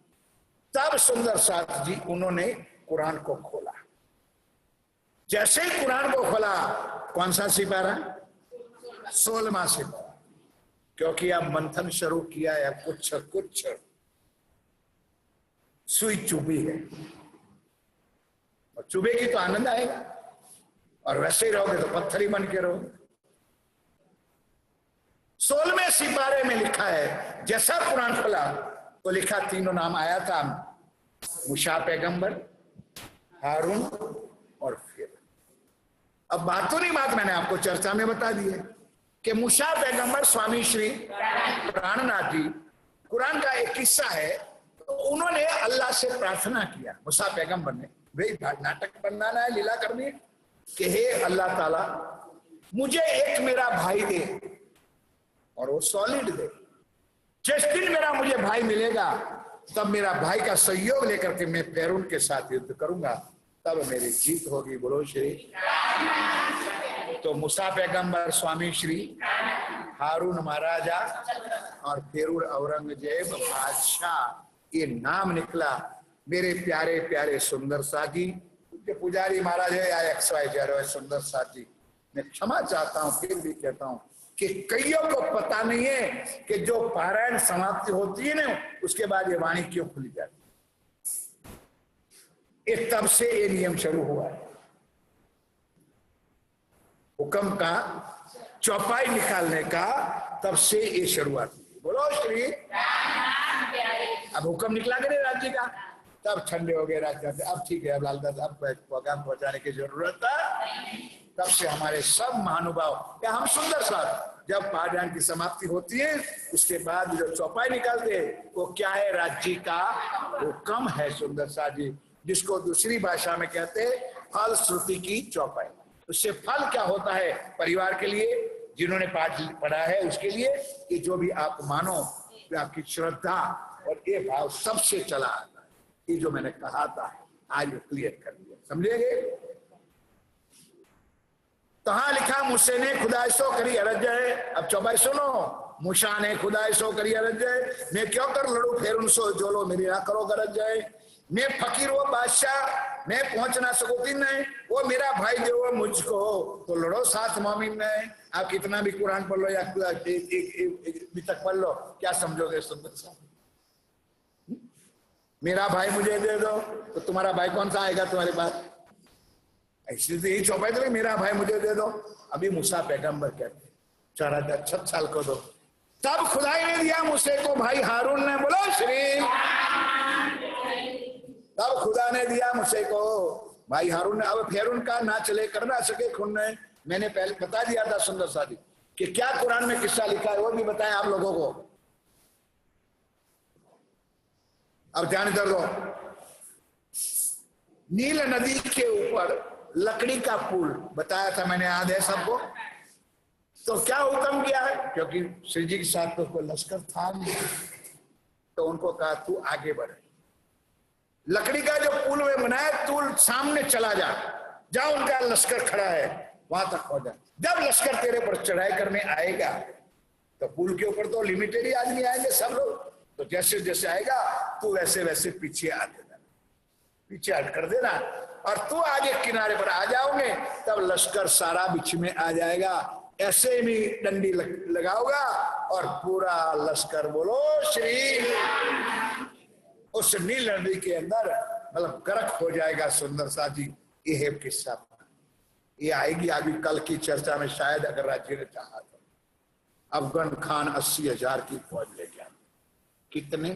Speaker 1: तब सुंदर साथ जी उन्होंने कुरान को खोला। जैसे ही कुरान को खोला, कौन सा सिपारा? 16वां सिपारा, क्योंकि अब मंथन शुरू किया है, कुछ कुछ सुई चुभी है, और चुभेगी तो आनंद आएगा, और वैसे ही रहोगे तो पत्थर ही बन के रहोगे। 16वें सिपारे में लिखा है, जैसा कुरान खोला तो लिखा तीनों नाम आया था, मूसा पैगंबर, हारून और फिर। अब बातों नहीं बात मैंने आपको चर्चा में बता दी है कि मूसा पैगंबर स्वामी श्री प्राणनाथ जी, कुरान का एक किस्सा है, तो उन्होंने अल्लाह से प्रार्थना किया, मूसा पैगंबर ने, भाई नाटक बनाना है, लीला करनी है, कि हे अल्लाह ताला मुझे एक मेरा भाई दे और वो सॉलिड दे। जिस दिन मेरा मुझे भाई मिलेगा तब मेरा भाई का सहयोग लेकर के मैं फिरौन के साथ युद्ध करूंगा, तब मेरी जीत होगी। बोलो श्री। तो मूसा पैगंबर, स्वामी श्री हारून महाराजा और फिरौन औरंगजेब बादशाह, ये नाम निकला। मेरे प्यारे प्यारे सुंदर साथ जी, पुजारी महाराज है या XYZ सुंदर साथ जी, मैं क्षमा चाहता हूं, फिर भी कहता हूं कि कईयों को पता नहीं है कि जो पारायण समाप्ति होती है ना उसके बाद ये वाणी क्यों खुली जाती है। तब से ये नियम शुरू हुआ है। हुक्म का चौपाई निकालने का तब से ये शुरुआत हुई। बोलो श्री। अब हुक्म निकला करे राज्य का, तब ठंडे हो गए राज्य। अब ठीक है, अब लालदास अब पैगाम पहुंचाने की जरूरत है। तब से हमारे सब महानुभाव या हम सुंदर साथ जब पारायण की समाप्ति होती है उसके बाद जो चौपाई निकालते हैं वो क्या है, राज्य का हुक्म है सुंदर साथ जी, जिसको दूसरी भाषा में कहते हैं फल श्रुति की चौपाई। उससे फल क्या होता है परिवार के लिए, जिन्होंने पाठ पढ़ा है उसके लिए, कि जो भी आप मानो, आपकी श्रद्धा और ये भाव सबसे चला आता है। ये जो मैंने कहा था आज वो क्लियर कर दिया, समझेंगे। कहाँ लिखा, मूसे ने खुदाई सो करी अरज है। अब चौपाई सुनो, मूसा ने खुदाई सो करी अरज है, मैं क्यों कर लड़ू फिरौन सो जो लो मेरी ना करो गरज है। मैं फकीर वो बादशाह मैं पहुंच ना सकूती नहीं, वो मेरा भाई दे मुझको तो लड़ो साथ मोमिन नहीं। आप कितना भी कुरान पढ़ लो या एक तक पढ़ लो, क्या समझोगे सुंदर साहब। मेरा भाई मुझे दे दो तो तुम्हारा भाई कौन सा आएगा तुम्हारे पास। ऐसी तो यही चौपाई तो मेरा भाई मुझे दे दो। अभी मूसा पैगंबर कहते 4,000 साल को दो। तब खुदाई ने दिया मूसे को भाई हारून ने। बोलो श्री। तब खुदा ने दिया मूसे को भाई हारून ने। अब फिरौन का ना चले कर ना सके खून ने। मैंने पहले बता दिया था सुंदर साथी कि क्या कुरान में किस्सा लिखा है वो भी बताएं आप लोगों को। अब ध्यान कर दो। नील नदी के ऊपर लकड़ी का पुल बताया था मैंने, याद है सबको। तो क्या हुक्म किया है, क्योंकि श्री जी के साथ तो कोई लश्कर था नहीं, तो उनको कहा तू आगे बढ़। लकड़ी का जो पुल में बनाया, तू सामने चला जा, जहां उनका लश्कर खड़ा है वहां तक पहुंच जा। जब लश्कर तेरे पर चढ़ाई करने आएगा तो पुल के ऊपर तो लिमिटेड ही आदमी आएंगे सब लोग, तो जैसे जैसे आएगा तू वैसे वैसे पीछे आ देना, पीछे हट कर देना, और तू आगे किनारे पर आ जाओगे तब लश्कर सारा बीच में आ जाएगा। ऐसे में डंडी लगाओगा और पूरा लश्कर, बोलो श्री, उस नील नदी के अंदर मतलब गर्क हो जाएगा। सुंदर सा जी ये है किस्सा, ये आएगी अभी कल की चर्चा में शायद, अगर राज्य ने चाहा तो। अफगान खान 80,000 की फौज ले गया। कितने?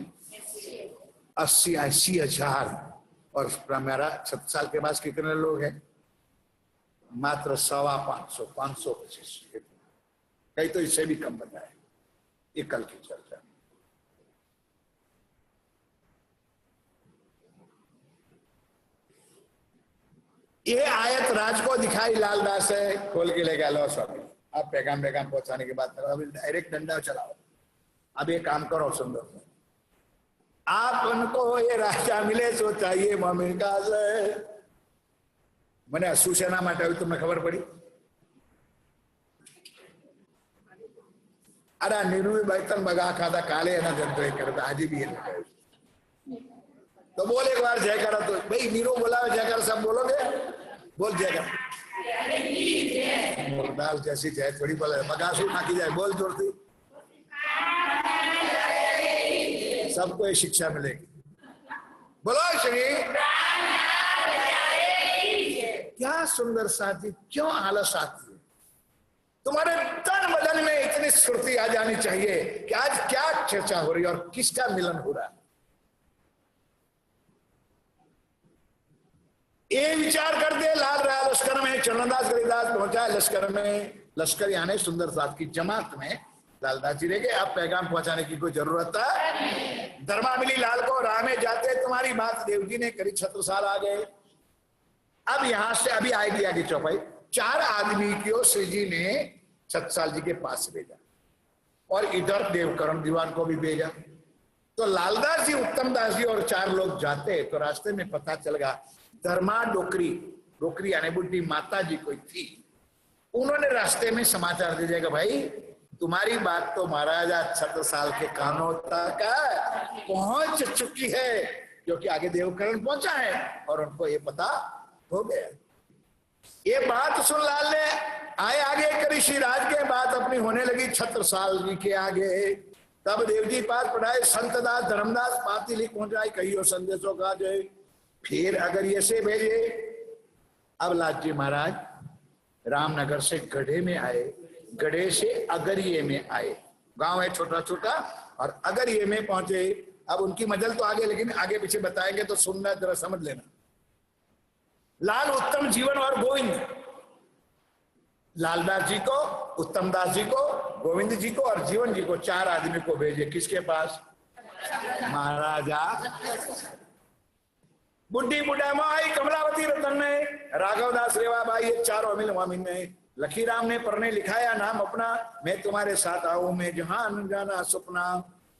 Speaker 1: 80,000। और मेरा 7 साल के बाद कितने लोग हैं? मात्र 525 कई तो इससे भी कम बताए। ये कल की चर्चा। ये आयत राज को दिखाई लालदास है, खोल के ले गया। लो स्वामी अब पैगाम पहुंचाने के बाद अभी डायरेक्ट डंडा चलाओ। अब ये काम करो सुंदर, आप उनको ये राजा मिले तो चाहिए मोमिन का मैंने सूचना માટે તમને ખબર પડી। अरे नीरू बैतन बगा खादा काले है ना जनता करता आज भी है। तो बोल एक बार जय करा, तो भाई नीरू बोला जय कर, सब बोलोगे, बोल जय कर। दाल जैसी जय थोड़ी बोले बगासू नाकी जाए, बोल जोड़ती, सबको ये शिक्षा मिलेगी। बोलो श्री। क्या सुंदर साथी, क्यों आलस आती है तुम्हारे तन बदन में? इतनी स्फूर्ति आ जानी चाहिए कि आज क्या चर्चा हो रही है और किसका मिलन हो रहा है। ये विचार कर दे। लाल रहा लश्कर में, चरणदास गरीदास पहुंचा लश्कर में, लश्कर यानी सुंदर साथ की जमात में लालदास जी रह गए। अब पैगाम पहुंचाने की कोई जरूरत है? धर्मा मिली लाल को, राह में जाते तुम्हारी बात देव जी ने करी, 76 साल आ गए। अब यहां से अभी आएगी आगे चौपाई। 4 आदमी को श्री जी ने 7 साल जी के पास भेजा और इधर देवकरण दीवान को भी भेजा। तो लालदास जी, उत्तम दास जी और 4 लोग जाते तो रास्ते में पता चल गया धर्मा डोकरी, डोकरी यानी बुढ़ी माता जी कोई थी, उन्होंने रास्ते में समाचार दे दिया कि भाई तुम्हारी बात तो महाराजा 6 साल के कानों तक पहुंच चुकी है, क्योंकि आगे देवकरण पहुंचा है और उनको ये पता हो गया। ये बात सुन लाल ने आए आगे करी श्री राज के बात अपनी होने लगी छत्रसाल जी के आगे। तब देव जी पास पढ़ाए संतदास धर्मदास पाती लिख पहुंचाई कहियो संदेशों का जय। फिर अगर ये से भेजे। अब लाल जी महाराज रामनगर से गढ़े में आए, गढ़े से अगरिये में आए, गांव है छोटा छोटा, और अगरिये में पहुंचे। अब उनकी मजल तो आगे, लेकिन आगे पीछे बताएंगे तो सुनना जरा समझ लेना। लाल उत्तम जीवन और गोविंद, लालदास जी को, उत्तम दास जी को, गोविंद जी को और जीवन जी को 4 आदमी को भेजे। किसके पास? महाराजा। बुढ़ी बुढ़ा माई कमलावती रतन ने, राघवदास रेवाबाई, ये 4 अमिल मामिन ने। लखीराम ने पढ़ने लिखाया नाम अपना, मैं तुम्हारे साथ आऊं मैं जहां जाना सपना।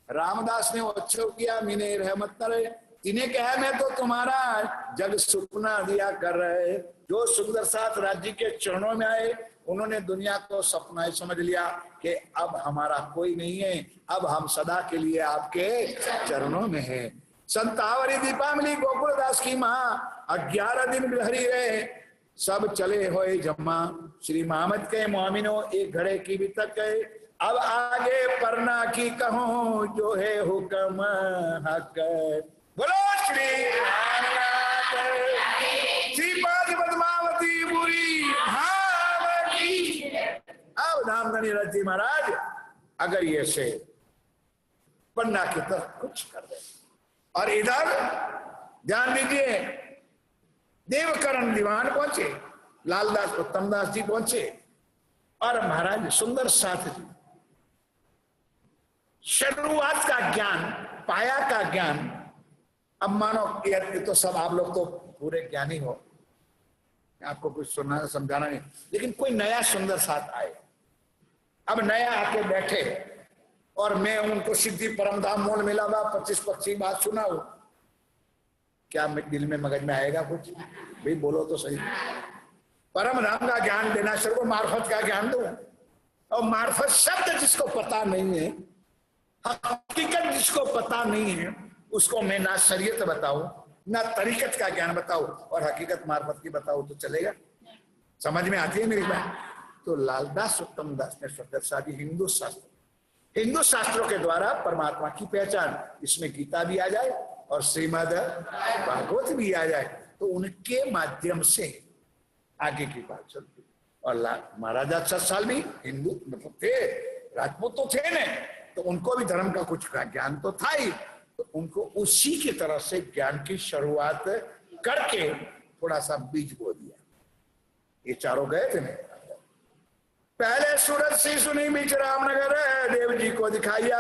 Speaker 1: रामदास ने अच्छो किया मीने रहमत करे, इन्हें कहा मैं तो तुम्हारा जग सुपना दिया कर रहे। जो सुंदर साथ राज्य के चरणों में आए उन्होंने दुनिया को सपना ही समझ लिया कि अब हमारा कोई नहीं है, अब हम सदा के लिए आपके चरणों में है। संतावरी दीपा मिली गोकुलदास की माँ, 11 दिन बिलहरी रहे सब चले होए जम्मा। श्री मोहम्मद के मोमिनो एक घड़े की भी तक है, अब आगे परना की कहूं जो है हुक्म हक। बोलो श्री श्रीपाद पद्मावती बुरी भावती। अब धामधनी रथी महाराज अगर ये से पन्ना की तरफ कुछ कर दे। और इधर ध्यान दीजिए, देवकरण दीवान पहुंचे, लालदास उत्तम दास जी पहुंचे और महाराज सुंदर साथ जी शुरुआत का ज्ञान, पाया का ज्ञान। अब मानो ये तो सब आप लोग तो पूरे ज्ञानी हो, आपको कुछ सुनना समझाना नहीं, लेकिन कोई नया सुंदर साथ आए, अब नया आके बैठे और मैं उनको सिद्धि परम धाम मोल मिला हुआ 25 बात सुनाऊं, क्या दिल में मगज में आएगा कुछ? भाई बोलो तो सही। परम धाम का ज्ञान देना शुरू को, मार्फत का ज्ञान दो। और मार्फत शब्द जिसको पता नहीं है, हकीकत जिसको पता नहीं है, उसको मैं ना शरीयत बताऊं ना तरीकत का ज्ञान बताऊं और हकीकत मार्फत की बताऊं तो चलेगा? समझ में आती है मेरी बात? तो लालदास उत्तम दास ने स्वतंत्र शादी हिंदू शास्त्रों के द्वारा परमात्मा की पहचान, इसमें गीता भी आ जाए और श्रीमद् भागवत भी आ जाए, तो उनके माध्यम से आगे की बात चलती। और महाराजा 6 साल भी हिंदू मतलब थे, राजपूत तो थे न, तो उनको भी धर्म का कुछ ज्ञान तो था ही, तो उनको उसी की तरह से ज्ञान की शुरुआत करके थोड़ा सा बीज बो दिया। ये चारों गए थे ना, पहले सूरज से सुनी बीच रामनगर देव जी को दिखाया,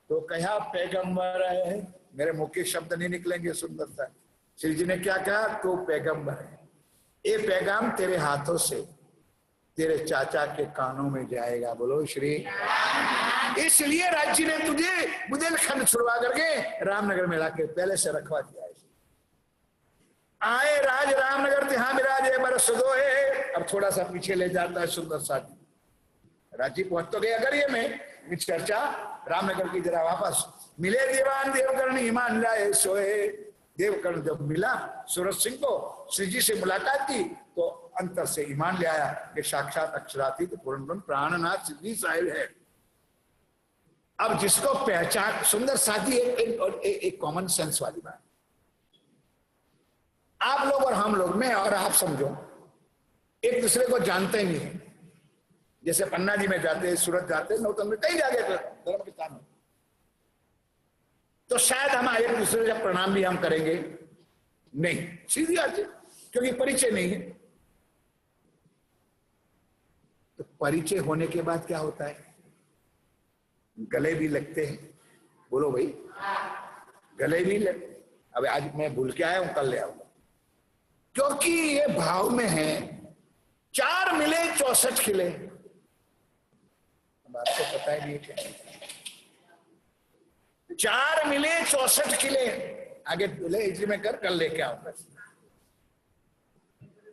Speaker 1: तो कहा पैगंबर है। मेरे मुंह के शब्द नहीं निकलेंगे, सुंदरता। श्री जी ने क्या कहा? तो पैगंबर है, ये पैगाम तेरे हाथों से तेरे चाचा के कानों में जाएगा। बोलो श्री। इसलिए राज्य ने तुझे बुंदेलखंड छुड़वा करके रामनगर में लाके पहले से रखवा दिया है। आए राज रामनगर तिहां विराजे बरस दो है। अब थोड़ा सा पीछे ले जाता है सुंदर साथी, राज्य पहुंच तो गए अगर ये में चर्चा रामनगर की जरा वापस। मिले दीवान देवकर्ण ईमान लाए सोए। देवकर्ण जब मिला सूरज सिंह को, श्री जी से मुलाकात की, तो अंतर से ईमान ले आया कि साक्षात अक्षरातीत पूर्ण प्राणनाथ श्री साहिब है। अब जिसको पहचान, सुंदर साथी एक कॉमन सेंस वाली बात, आप लोग और हम लोग में और आप समझो एक दूसरे को जानते ही नहीं है। जैसे पन्ना जी में जाते, सूरत जाते, नौतन में कहीं जाके धर्म के स्थान, तो शायद हम एक दूसरे का प्रणाम भी हम करेंगे नहीं, सीधी बात है, क्योंकि परिचय नहीं है। तो परिचय होने के बाद क्या होता है? गले भी लगते हैं। बोलो भाई, गले भी लग। अब आज मैं भूल के आया हूं, कल ले आऊंगा, क्योंकि ये भाव में है। 4 मिले 64 खिले। बात तो पता ही नहीं क्या। 4 मिले 64 किले, आगे बोले इसी में कर लेके आऊंगा।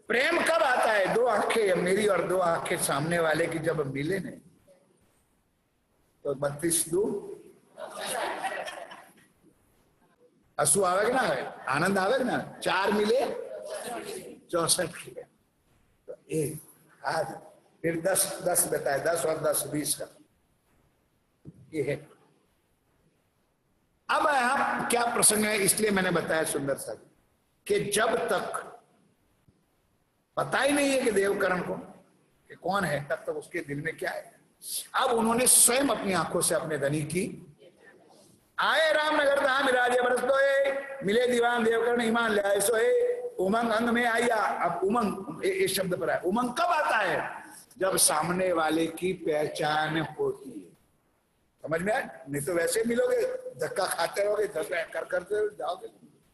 Speaker 1: प्रेम कब आता है? 2 आंखें मेरी और 2 आंखें सामने वाले की जब मिले ने, तो 32 आंसू आवेगा ना, आनंद आवेगा ना। 4 मिले 64 किले, तो 1 आज फिर 10 बताए, 10 और 10 20 का ये है। अब यहां क्या प्रसंग है, इसलिए मैंने बताया सुंदर सा कि जब तक पता ही नहीं है कि देवकरण को कि कौन है, तब तक उसके दिल में क्या है। अब उन्होंने स्वयं अपनी आंखों से अपने धनी की आए रामनगर धाम मिराजे बरस दो, मिले दीवान देवकरण ईमान ले आए सोए, उमंग अंग में आया। अब उमंग इस शब्द पर है। उमंग कब आता है? जब सामने वाले की पहचान होती है। समझ में आए? नहीं तो वैसे मिलोगे, धक्का खाते रहोगे, धक्का करते जाओगे,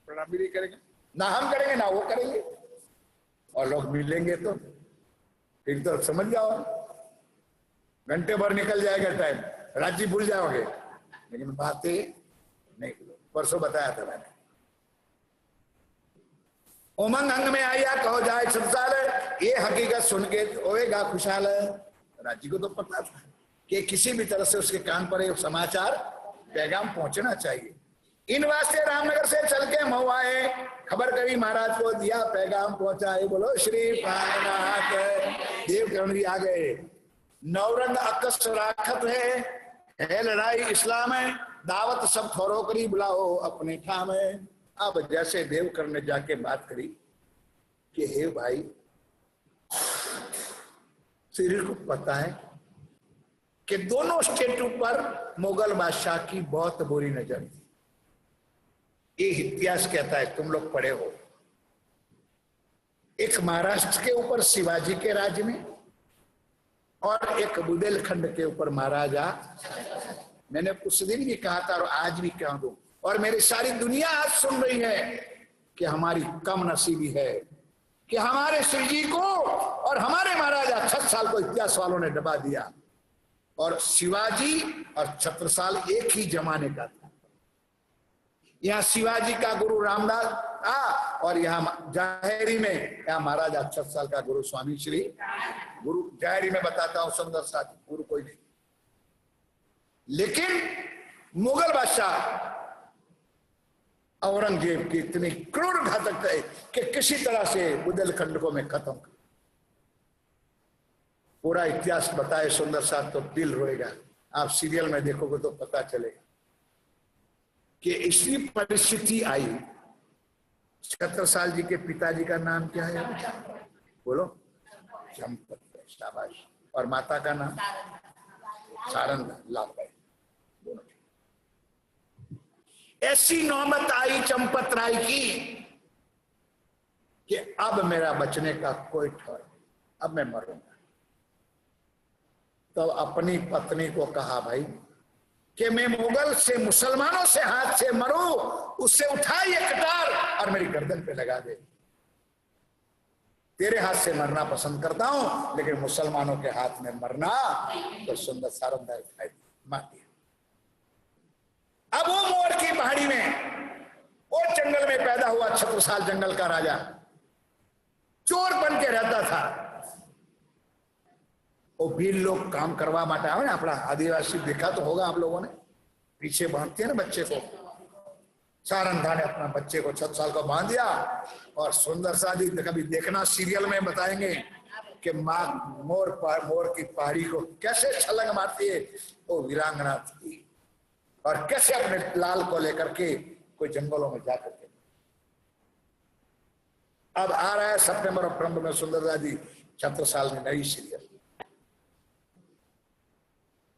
Speaker 1: प्रणाम भी नहीं करेंगे, ना हम करेंगे ना वो करेंगे, और लोग मिलेंगे तो फिर तो समझ जाओ घंटे भर निकल जाएगा टाइम, राज्य भूल जाओगे। लेकिन बातें नहीं, परसों बताया था मैंने। उमंग अंग में आया कहो जाए संसार, ये हकीकत सुन के होएगा खुशहाल। राज्य को तो पता था कि किसी भी तरह से उसके कान पर एक समाचार पैगाम पहुंचना चाहिए। इन वास्ते रामनगर से चल के मऊ आए, खबर करी महाराज को, दिया पैगाम पहुंचाए। बोलो श्री प्राणनाथ। देवकरण जी आ गए। नवरंग अकस राखत है लड़ाई इस्लाम है, दावत सब थोरो करी बुलाओ अपने ठाम है। अब जैसे देवकर्ण ने जाके बात करी कि हे भाई, सिर को पता है कि दोनों स्टेटों पर मुगल बादशाह की बहुत बुरी नजर थी। ये इतिहास कहता है, तुम लोग पढ़े हो। एक महाराष्ट्र के ऊपर शिवाजी के राज्य में, और एक बुंदेलखंड के ऊपर महाराजा। मैंने उस दिन भी कहा था और आज भी कह दूं, और मेरी सारी दुनिया आज सुन रही है कि हमारी कम नसीबी है कि हमारे श्री जी को और हमारे महाराजा 6 साल को इतिहास वालों ने दबा दिया। और शिवाजी और छत्रसाल एक ही जमाने का था। यहाँ शिवाजी का गुरु रामदास था, और यहाँ जाहेरी में यहाँ महाराजा 6 साल का गुरु स्वामी श्री गुरु। जाहेरी में बताता हूं सुंदर साथी, गुरु कोई नहीं। लेकिन मुगल बादशाह औरंगजेब की इतनी क्रूर घातक है कि किसी तरह से बुंदेलखंड को मैं खत्म कर। पूरा इतिहास बताए सुंदर साथ तो दिल रोएगा। आप सीरियल में देखोगे तो पता चलेगा कि इसी परिस्थिति आई। छत्रसाल जी के पिताजी का नाम क्या है? बोलो। चंपत। शाबाश। और माता का नाम सारंगा लालबाई। ऐसी नौबत आई चंपत राय की कि अब मेरा बचने का कोई ठहर, अब मैं मरूंगा। तो अपनी पत्नी को कहा भाई कि मैं मुगल से मुसलमानों से हाथ से मरूं, उससे उठा ये कटार और मेरी गर्दन पे लगा दे। तेरे हाथ से मरना पसंद करता हूं, लेकिन मुसलमानों के हाथ में मरना तो सुंदर सारंगा दिखाई मार दिया। अब वो मोर की पहाड़ी में, वो जंगल में पैदा हुआ छत्रसाल, जंगल का राजा, चोर बन के रहता था। वो वीर लोग काम करवा माटे आवे ना, अपना आदिवासी देखा तो होगा आप लोगों ने, पीछे बांधते हैं ना बच्चे को। सारंगा ने अपना बच्चे को 6 साल को बांध दिया, और सुंदर शादी कभी देखना सीरियल में बताएंगे कि माँ मोर की पहाड़ी को कैसे छलंग मारती है। वो वीरांगना थी, और कैसे अपने लाल को लेकर के कोई जंगलों में जाकर के। अब आ रहा है सितंबर अक्टूबर में सुंदर दादी छत्रसाल में नई सीरियल।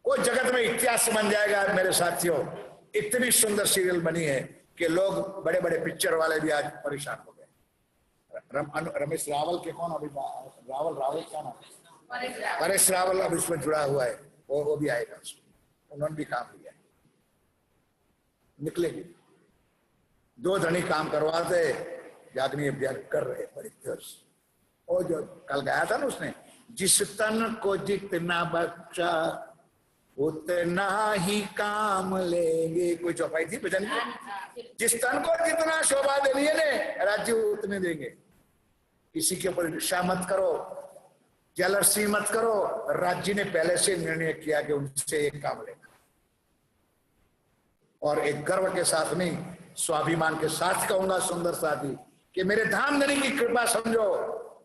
Speaker 1: वो जगत में इतिहास बन जाएगा मेरे साथियों। इतनी सुंदर सीरियल बनी है कि लोग, बड़े बड़े पिक्चर वाले भी आज परेशान हो गए। रमेश रावल के कौन अभी रावल क्या नाम? परेश रावल अब इसमें जुड़ा हुआ है, वो भी आएगा, उन्होंने भी काम किया। निकलेगी 2 धनी काम करवाते, जागनी अभ्यास कर रहे बड़ी तेज। वो जो कल गाया था ना उसने, जिस तन को जितना बख्शा उतना ही काम लेंगे। कोई चौपाई थी भजन की? जिस तन को जितना शोभा देनी है ने राज्य उतने देंगे। किसी के ऊपर ईर्ष्या मत करो, जेलसी मत करो। राज्य ने पहले से निर्णय किया कि उनसे एक काम लेगा, और एक गर्व के साथ नहीं, स्वाभिमान के साथ कहूंगा सुंदर साथी कि मेरे धामधनी की कृपा समझो,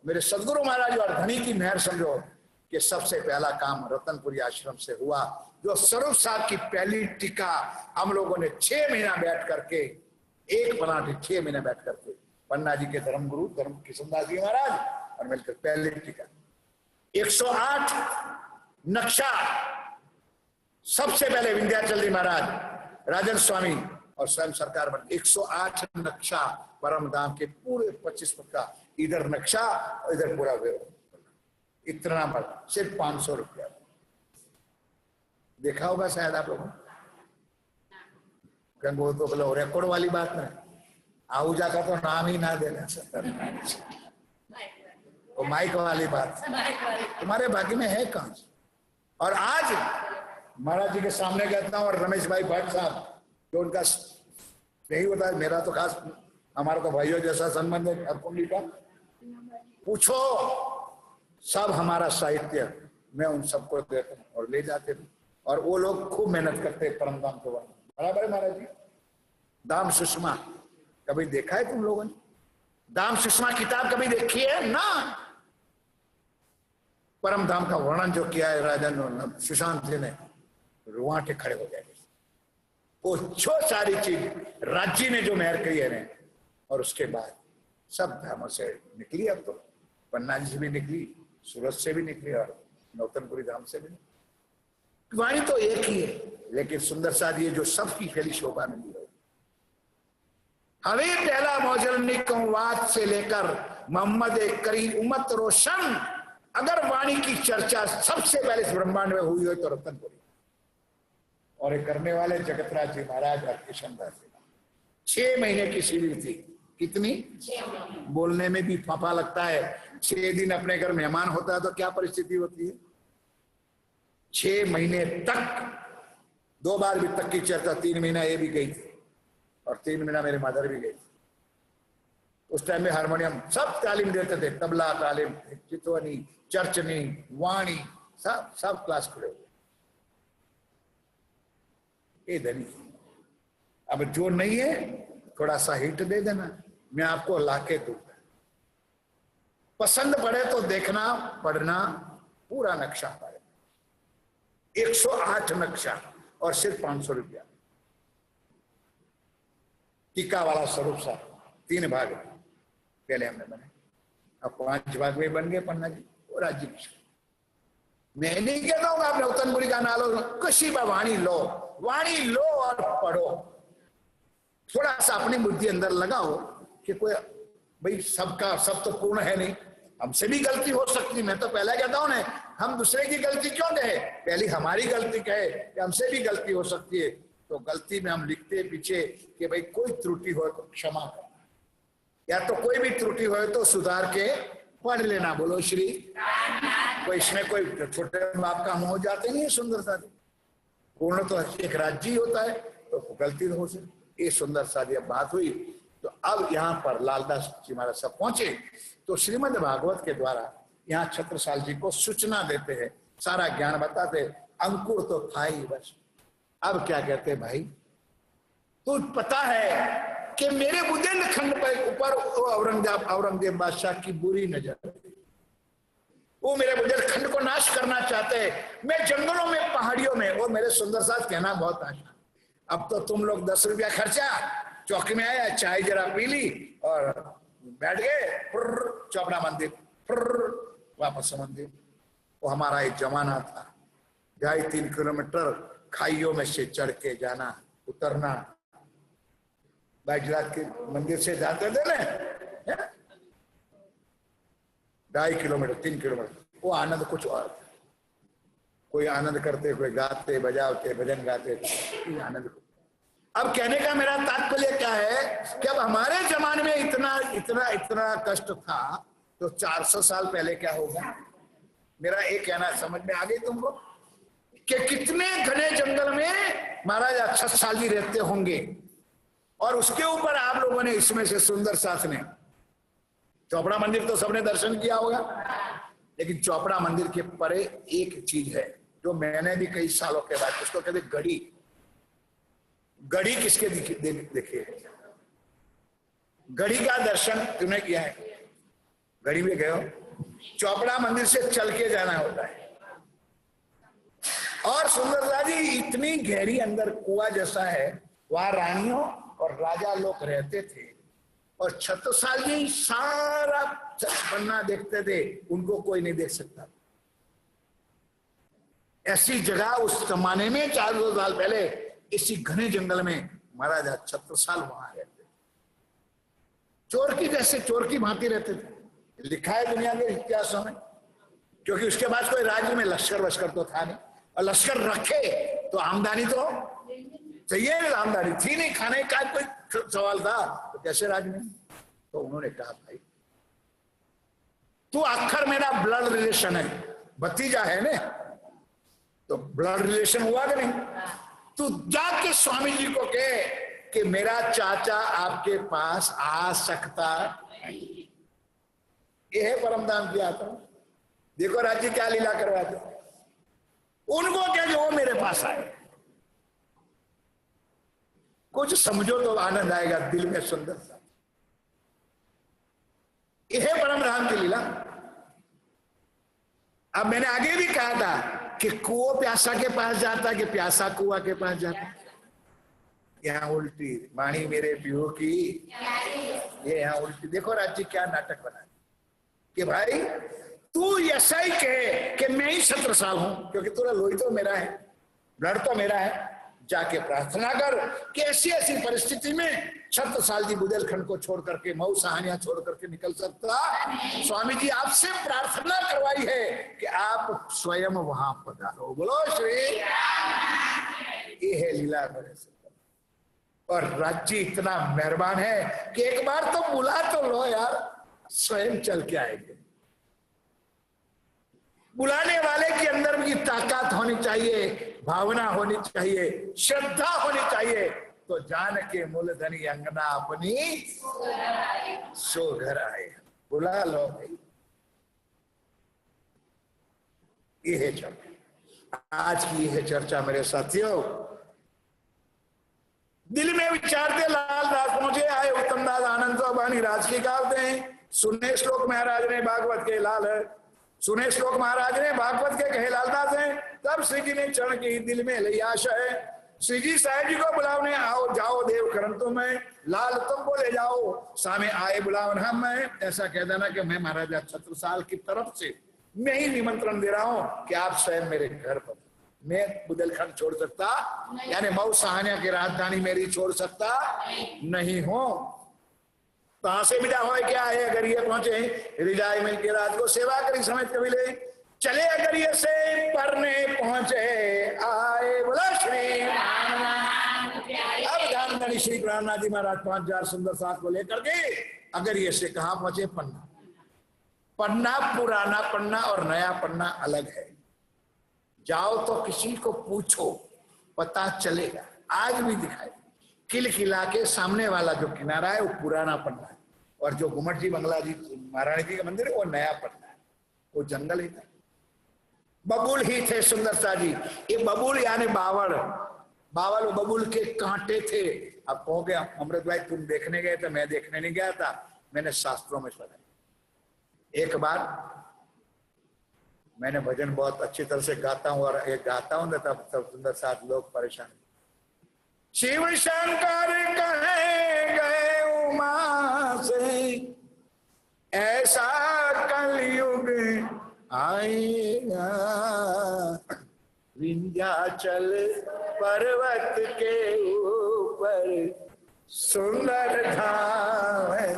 Speaker 1: मेरे सदगुरु महाराज और धनी की मेहर समझो कि सबसे पहला काम रतनपुरी आश्रम से हुआ। जो स्वरूप साहब की पहली टीका हम लोगों ने 6 महीना बैठ करके, एक पराठे 6 महीने बैठ करके, पन्ना जी के धर्मगुरु धर्म किशनदास जी महाराज और मिलकर पहली टीका 108 नक्शा, सबसे पहले विंध्याचल जी महाराज, राजन स्वामी और स्वयं सरकार बन 108 नक्शा परम धाम के पूरे 25 फुट का, इधर नक्शा और इधर पूरा व्यवहार, इतना बड़ा, सिर्फ 500 रुपया। देखा होगा शायद आप लोगों ने। वो तो बोलो रिकॉर्ड वाली बात नहीं, आहूजा का तो नाम ही ना देना वो माइक वाली बात तुम्हारे भाग्य में है कहां। और आज महाराज जी के सामने कहता हूं, और रमेश भाई भट्ट साहब जो उनका यही होता है, मेरा तो खास, हमारा तो भाइयों जैसा संबंध है हरकुंडली का। पूछो, सब हमारा साहित्य मैं उन सबको देता हूं और ले जाते थे, और वो लोग खूब मेहनत करते परम धाम के बारे में। बराबर है महाराज जी। दाम सुषमा कभी देखा है तुम लोगों ने? दाम सुषमा किताब कभी देखी है ना? परम धाम का वर्णन जो किया है राजन सुशांत जी ने, रुआंटे खड़े हो जाएंगे। वो जो सारी चीज राज्य ने जो मेहर करी है, और उसके बाद सब धामों से निकली। अब तो पन्ना जी से भी निकली, सूरत से भी निकली, और नौतनपुरी धाम से भी। वाणी तो एक ही है, लेकिन सुंदर साथ ये जो सबकी फैली शोभा मिली है। हमें पहला मौजरनिकवाद से लेकर मोहम्मद करीम उम्मत रोशन, अगर वाणी की चर्चा सबसे पहले इस ब्रह्मांड में हुई हो तो रतनपुरी, और ये करने वाले जगतराज जी महाराज और किशनदास जी। 6 महीने की सीढ़ी थी। कितनी? बोलने में भी फाफा लगता है। 6 दिन अपने घर मेहमान होता है तो क्या परिस्थिति होती है। 6 महीने तक 2 बार भी तक की चर्चा, 3 महीना ये भी गई थी और 3 महीना मेरे मदर भी गई थी। उस टाइम में हारमोनियम सब तालीम देते थे, तबला तालीम, चितवनी, चर्चनी, वाणी, सब क्लास खुले हुए। ये धनी। अब जो नहीं है थोड़ा सा हिट दे देना, मैं आपको लाके दूंगा। पसंद पड़े तो देखना, पढ़ना, पूरा नक्शा पड़े। 108 नक्शा और सिर्फ 500 रुपया। टीका वाला स्वरूप सा 3 भाग पहले हमने बने, अब 5 भाग में बन गए पन्ना जी और राज्य की। मैं नहीं कहता हूं आप नौतनपुरी का नालो कशी वाणी लो, वाणी लो और पढ़ो। थोड़ा सा अपनी बुद्धि अंदर लगाओ कि कोई भाई सबका सब तो पूर्ण है नहीं, हमसे भी गलती हो सकती है। मैं तो पहले कहता हूं ना, हम दूसरे की गलती क्यों कहे, पहली हमारी गलती कहे कि हमसे भी गलती हो सकती है। तो गलती में हम लिखते पीछे कि भाई कोई त्रुटि हो तो क्षमा करना, या तो कोई भी त्रुटि हो तो सुधार के पढ़ लेना। बोलो श्री। कोई इसमें कोई छोटे बाप का मुंह हो जाते नहीं है। सुंदर सा पूर्ण तो एक राज्य ही होता है, तो गलती हो सकती। ये सुंदर सा जब बात हुई तो अब यहाँ पर लालदास जी महाराज सब पहुंचे, तो श्रीमद् भागवत के द्वारा यहाँ छत्रसाल जी को सूचना देते हैं, सारा ज्ञान बताते। अंकुर तो था ही बस। अब क्या कहते हैं, भाई तो पता है कि मेरे बुंदेलखंड पर ऊपर औरंगजेब बादशाह की बुरी नजर, वो मेरे बुंदेलखंड को नाश करना चाहते हैं। मैं जंगलों में, पहाड़ियों में, और मेरे सुंदर साथ कहना बहुत आसान। अब तो तुम लोग 10 रुपया खर्चा, चौकी में आया, चाय जरा पी ली और बैठ गए, चौपड़ा मंदिर, वापस मंदिर। वो हमारा एक जमाना था, 2.5-3 किलोमीटर खाइयों में से चढ़ के जाना, उतरना। बैजनाथ के मंदिर से जाते थे ना, 2.5 किलोमीटर 3 किलोमीटर, वो आनंद कुछ और। कोई आनंद करते, कोई गाते बजाते, भजन गाते, आनंद। अब कहने का मेरा तात्पर्य क्या है कि अब हमारे जमाने में इतना कष्ट था, तो 400 साल पहले क्या होगा। मेरा एक कहना समझ में आ गई तुमको। कि कितने घने जंगल में महाराज अक्षत साल जी रहते होंगे, और उसके ऊपर आप लोगों ने इसमें से सुंदर साथ ने चोपड़ा मंदिर तो सबने दर्शन किया होगा, लेकिन चोपड़ा मंदिर के परे एक चीज है जो मैंने भी कई सालों के बाद, उसको कहते गढ़ी। गढ़ी किसके देखे? गढ़ी का दर्शन तूने किया है? गढ़ी में गए हो? चोपड़ा मंदिर से चल के जाना होता है, और सुंदरता जी इतनी गहरी अंदर कुआं जैसा है, वहां रानियों और राजा लोग रहते थे, और छत्रसाल जी सारा पन्ना देखते थे, उनको कोई नहीं देख सकता। ऐसी जगह उस जमाने में 400 साल पहले इसी घने जंगल में महाराजा छत्रसाल वहां रहते थे। चोर की जैसे चोर की भांति रहते थे, लिखा है दुनिया के इतिहासों में, क्योंकि उसके बाद कोई राज्य में लश्कर वश्कर तो था नहीं, और लश्कर रखे तो आमदनी तो चाहिए, आमदनी थी नहीं, खाने का कोई सवाल था, तो कैसे राज में? तो उन्होंने कहा भाई तू आखिर मेरा ब्लड रिलेशन है, भतीजा है ने, तो ब्लड रिलेशन हुआ कि नहीं? तू जाके स्वामी जी को कहे कि मेरा चाचा आपके पास आ सकता। यह है परमधाम की आत्मा। देखो राज्य क्या लीला करवाते, उनको क्या जो वो मेरे पास आए, कुछ समझो तो आनंद आएगा दिल में, सुंदर सा। यह है परमधाम की लीला। अब मैंने आगे भी कहा था कि कुओं प्यासा के पास जाता कि प्यासा कुआ के पास जाता। यहाँ उल्टी वाणी मेरे पियो की, ये यहाँ उल्टी। देखो राज्य क्या नाटक बना कि भाई तू ऐसा ही कहे कि मैं ही छत्रसाल हूं, क्योंकि तेरा लोही तो मेरा है, ब्लड तो मेरा है। जाके प्रार्थना कर कि ऐसी ऐसी परिस्थिति में छत्रसाल जी बुंदेलखंड को छोड़ करके, मऊ सहानियां छोड़ करके निकल सकता। स्वामी जी आपसे प्रार्थना करवाई है कि आप स्वयं वहां पधारो। बोलो श्री। ये है लीला मेरे से। और राज्य इतना मेहरबान है कि एक बार तो बुला तो लो यार, स्वयं चल के आएंगे। बुलाने वाले के अंदर भी ताकत होनी चाहिए, भावना होनी चाहिए, श्रद्धा होनी चाहिए। तो जान के मूलधनी अंगना अपनी सो घर आए। बुला लो भाई। ये है चर्चा, आज की है चर्चा मेरे साथियों। दिल में विचारते लाल दास पहुंचे, आए उत्तम दास आनंद बानी राज की गावते हैं। सुने श्लोक महाराज ने भागवत के लाल है, सुने श्लोक महाराज ने भागवत के कहे लालदास हैं। तब श्री जी ने चरण की दिल में लई आशा है। श्री जी साहेब जी को बुलावने आओ जाओ देव करन तो मैं, लाल तुमको ले जाओ सामे आए बुलावन हम। मैं ऐसा कह देना कि मैं महाराजा छत्रसाल की तरफ से मैं ही निमंत्रण दे रहा हूं कि आप स्वयं मेरे घर पर। मैं बुंदेलखंड छोड़ सकता, यानी मऊ सहानिया की राजधानी मेरी छोड़ सकता नहीं हूं। कहां से विदा हो क्या है? अगर ये पहुंचे रिजाई मिल के रात को सेवा करी समेत कबीले चले। अगर ये से परने पहुंचे आए। बोला श्री। अब ध्यान श्री प्राणनाथ जी महाराज 5000 सुंदर साथ को लेकर के अगर ये से कहा पहुंचे? पन्ना। पन्ना पुराना पन्ना और नया पन्ना अलग है। जाओ तो किसी को पूछो पता चलेगा। आज भी दिखाई किल किला के सामने वाला जो किनारा है वो पुराना पन्ना है, और जो घुमट जी बंगला जी महारानी जी का मंदिर है वो नया पन्ना है। वो जंगल ही था, बबूल ही थे सुंदरता जी। ये बबूल यानी बावड़, बावल बबूल के कांटे थे। अब कहोगे अमृत भाई तुम देखने गए थे, मैं देखने नहीं गया था, मैंने शास्त्रों में पढ़ा। एक बार मैंने भजन बहुत अच्छी तरह से गाता हूं, और एक गाता हूं ना तब सुंदर साथ लोग परेशान। शिव शंकर कहे गए उमा से, ऐसा कलयुग आएगा। विंध्याचल पर्वत के ऊपर सुंदर धाम है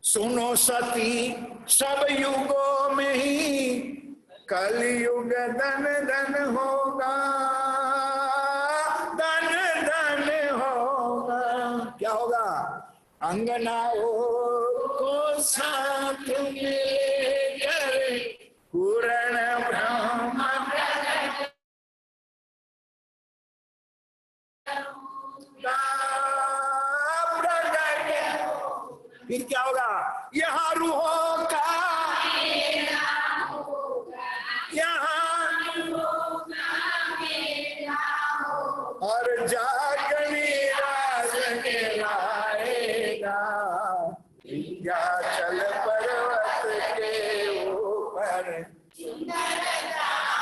Speaker 1: सुनो सती सब युगों में ही कलयुग धन धन होगा, धन धन होगा। क्या होगा? अंगनाओं को साथ में कर पूर्ण ब्रह्मांड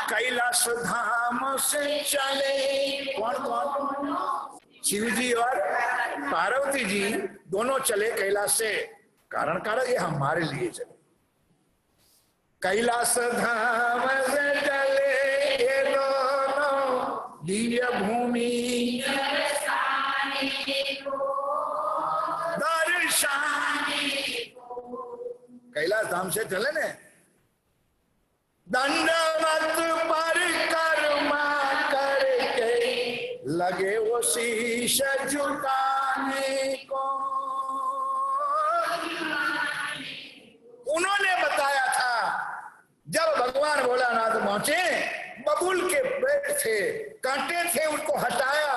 Speaker 1: कैलाश धाम से चले। कौन कौन? शिव जी और पार्वती जी दोनों चले कैलाश से। कारण ये हमारे लिए चले। कैलाश धाम से चले ये दोनों दिव्य भूमि दर्शाने। कैलाश धाम से चले ने, दंडवत परिक्रमा करके लगे वो शीश झुकाने को। उन्होंने बताया था जब भगवान भोलानाथ पहुंचे, बबूल के पेड़ थे, कांटे थे, उनको हटाया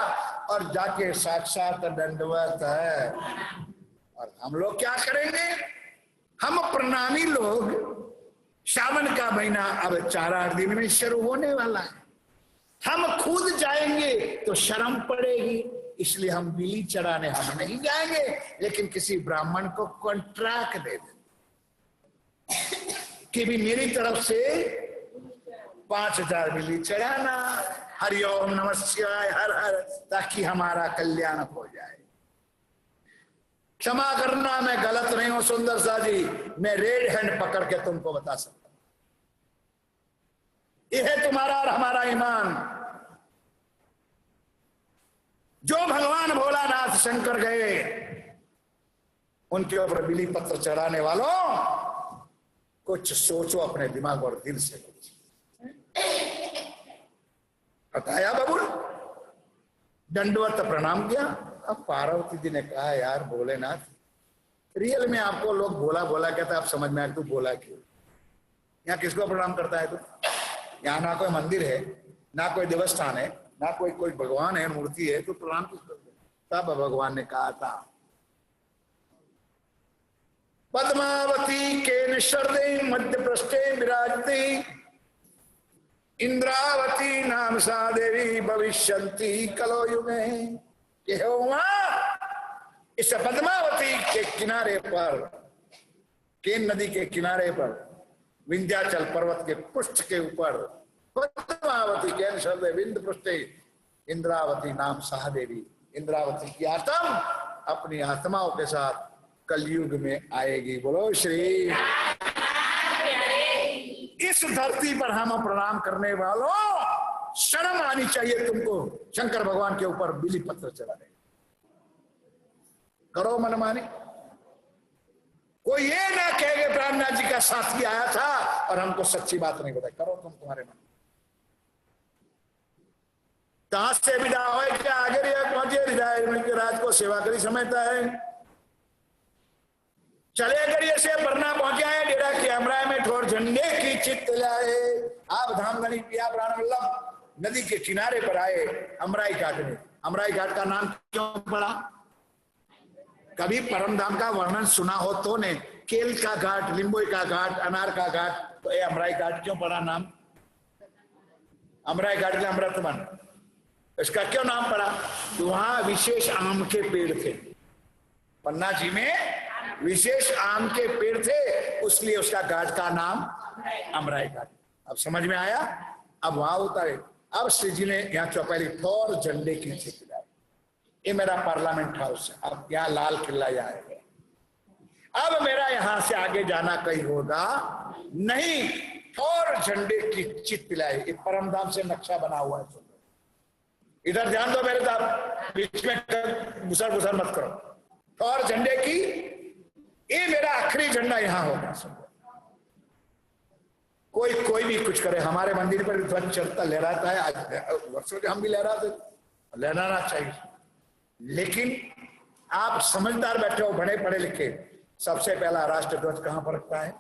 Speaker 1: और जाके साक्षात दंडवत है। और हम लोग क्या करेंगे? हम प्रणामी लोग, सावन का महीना अब 4-8 दिन में शुरू होने वाला है। हम खुद जाएंगे तो शर्म पड़ेगी, इसलिए हम बिली चढ़ाने हम नहीं जाएंगे, लेकिन किसी ब्राह्मण को कॉन्ट्रैक्ट दे दें कि भी मेरी तरफ से 5000 बिली चढ़ाना, हरिओम नमः शिवाय हर हर, ताकि हमारा कल्याण हो जाए। क्षमा करना मैं गलत नहीं हूं सुंदर सा जी, मैं रेड हैंड पकड़ के तुमको बता सकता हूं। यह है तुम्हारा और हमारा ईमान। जो भगवान भोलानाथ शंकर गए, उनके ऊपर बिली पत्र चढ़ाने वालों, कुछ सोचो अपने दिमाग और दिल से। बताया बबुल, दंडवत प्रणाम किया। अब पार्वती जी ने कहा यार भोलेनाथ, रियल में आपको लोग बोला बोला कहता है, आप समझ में आए तू बोला क्यों? यहाँ किसको प्रणाम करता है तू? यहाँ ना कोई मंदिर है, ना कोई देवस्थान है, ना कोई भगवान है, मूर्ति है, तो प्रणाम किसको? तब भगवान ने कहा था, पद्मावती के निशर्दे मध्य पृष्ठे विराजती इंद्रावती नाम सा देवी भविष्यंती कलो युगे। इस पद्मावती के किनारे पर, केन नदी के किनारे पर, विंध्याचल पर्वत के पृष्ठ के ऊपर, पद्मावती के शब्द विंध्य पृष्ठे इंद्रावती नाम साहदेवी, इंद्रावती की आत्मा अपनी आत्माओं के साथ कलयुग में आएगी। बोलो श्री। इस धरती पर हम प्रणाम करने वालों, शर्म आनी चाहिए तुमको शंकर भगवान के ऊपर बिली पत्र चढ़ाने। करो मनमानी। कोई ये ना कहेगा ब्रह्मनाथ जी का साथी आया था और हमको सच्ची बात नहीं बताई। करो तुम तुम्हारे मन। कहां से विदा हो क्या आगे पहुंचे हृदय मिलकर राज को सेवा करी समझता है। चले गरिए से बरना पहुंचा है डेरा के अमराय में ठोर झंडे की चित्त लाए। आप धामधनी पिया प्राण वल्लभ नदी के किनारे पर आए अमराई घाट में। अमराई घाट का नाम क्यों पड़ा? कभी परम धाम का वर्णन सुना हो तो ने? केल का घाट, लिंबोई का घाट, अनार का घाट, तो ये अमराई घाट क्यों पड़ा नाम? अमराई घाट के अमृत वन, इसका क्यों नाम पड़ा? तो वहां विशेष आम के पेड़ थे। पन्ना जी में विशेष आम के पेड़ थे, उसलिए उसका घाट का नाम अमराई घाट। अब समझ में आया? अब वहां उतारे। अब श्री जी ने यहाँ चौपाली थोर झंडे की चित्र लाई। ये मेरा पार्लियामेंट हाउस है। अब यहाँ लाल किला यहाँ है। अब मेरा यहाँ से आगे जाना कहीं होगा नहीं। थोर झंडे की चित्र लाई। ये परमधाम से नक्शा बना हुआ है। इधर ध्यान दो मेरे साथ, बीच में घुसर घुसर मत करो। थोर झंडे की, ये मेरा आखिरी झंडा यहां होगा। कोई भी कुछ करे, हमारे मंदिर पर ध्वज चलता लहराता है। आज वर्षों के हम भी लहराते, लहराना चाहिए। लेकिन आप समझदार बैठे हो, बड़े पढ़े लिखे, सबसे पहला राष्ट्र ध्वज कहां पर रखता है?